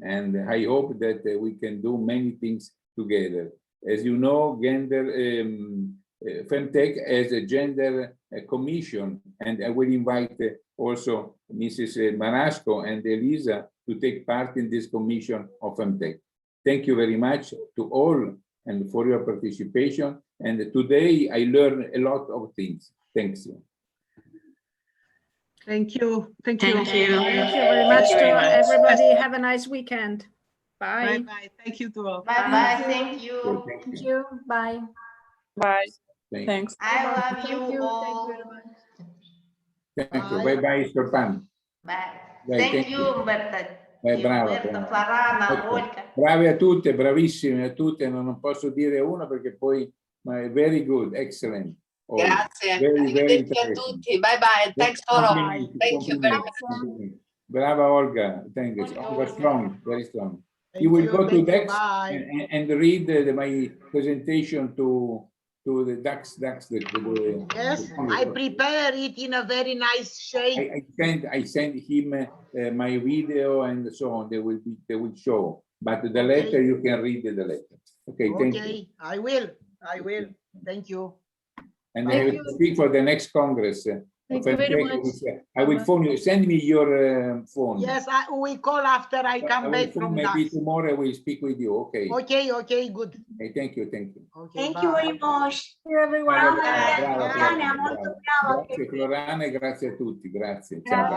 S3: and I hope that we can do many things together. As you know, FEMTEC has a gender commission, and I will invite also Mrs. Marasco and Elisa to take part in this commission of FEMTEC. Thank you very much to all and for your participation. And today I learned a lot of things. Thanks you.
S2: Thank you. Thank you.
S1: Thank you very much to everybody. Have a nice weekend. Bye.
S2: Bye. Thank you to all.
S7: Bye. Thank you.
S1: Thank you. Bye.
S14: Bye.
S3: Thanks.
S7: I love you
S8: Thank you.
S7: all.
S8: Thank you very much.
S3: Thank you. Bye, Stefan.
S7: Bye.
S3: Dai,
S7: Thank you, Umberto.
S3: Brava,
S7: Umberto,
S3: brava.
S7: Florana,
S3: Ecco,
S7: Olga.
S3: bravi a tutte, bravissime a tutte, non posso dire una perché poi, ma è very good, excellent. All.
S9: Grazie.
S3: Very
S9: Arrivederci a
S3: interesting.
S9: tutti. Bye bye. Thanks for all. Thank you very much.
S3: Complimenti. Brava Olga, thank you. Olga, strong, very strong.
S6: Thank
S3: You will go to
S6: thank you,
S3: Dex
S6: bye.
S3: and read my presentation to the Dax.
S6: Yes, I prepare it in a very nice shape.
S3: I send him my video and so on. They will show, but the letter you can read the letter. Okay, thank you.
S6: I will. Thank you.
S3: And I will speak for the next Congress.
S8: Thank you very much.
S3: I will phone you. Send me your phone.
S6: Yes, we call after I come back from
S3: maybe
S6: that.
S3: tomorrow I will speak with you. Okay.
S6: Okay, good.
S3: Okay, thank you.
S4: Thank you very much.
S1: Thank you, everyone.
S3: Grazie Florana e grazie a tutti. Grazie. Ciao.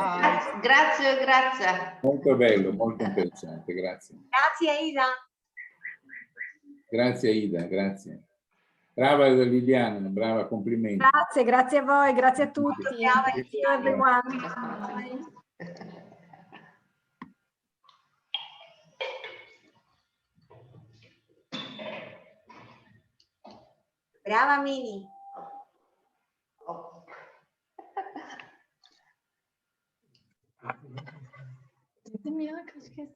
S7: Grazie.
S3: Molto bello, molto interessante. Grazie.
S4: Grazie Ida.
S3: Grazie Ida, grazie. Brava Liliana, brava, complimenti.
S11: Grazie a voi, grazie a tutti. Thank you everyone. Bye.
S4: Brava Mini.
S8: Dedim ya kaç kez.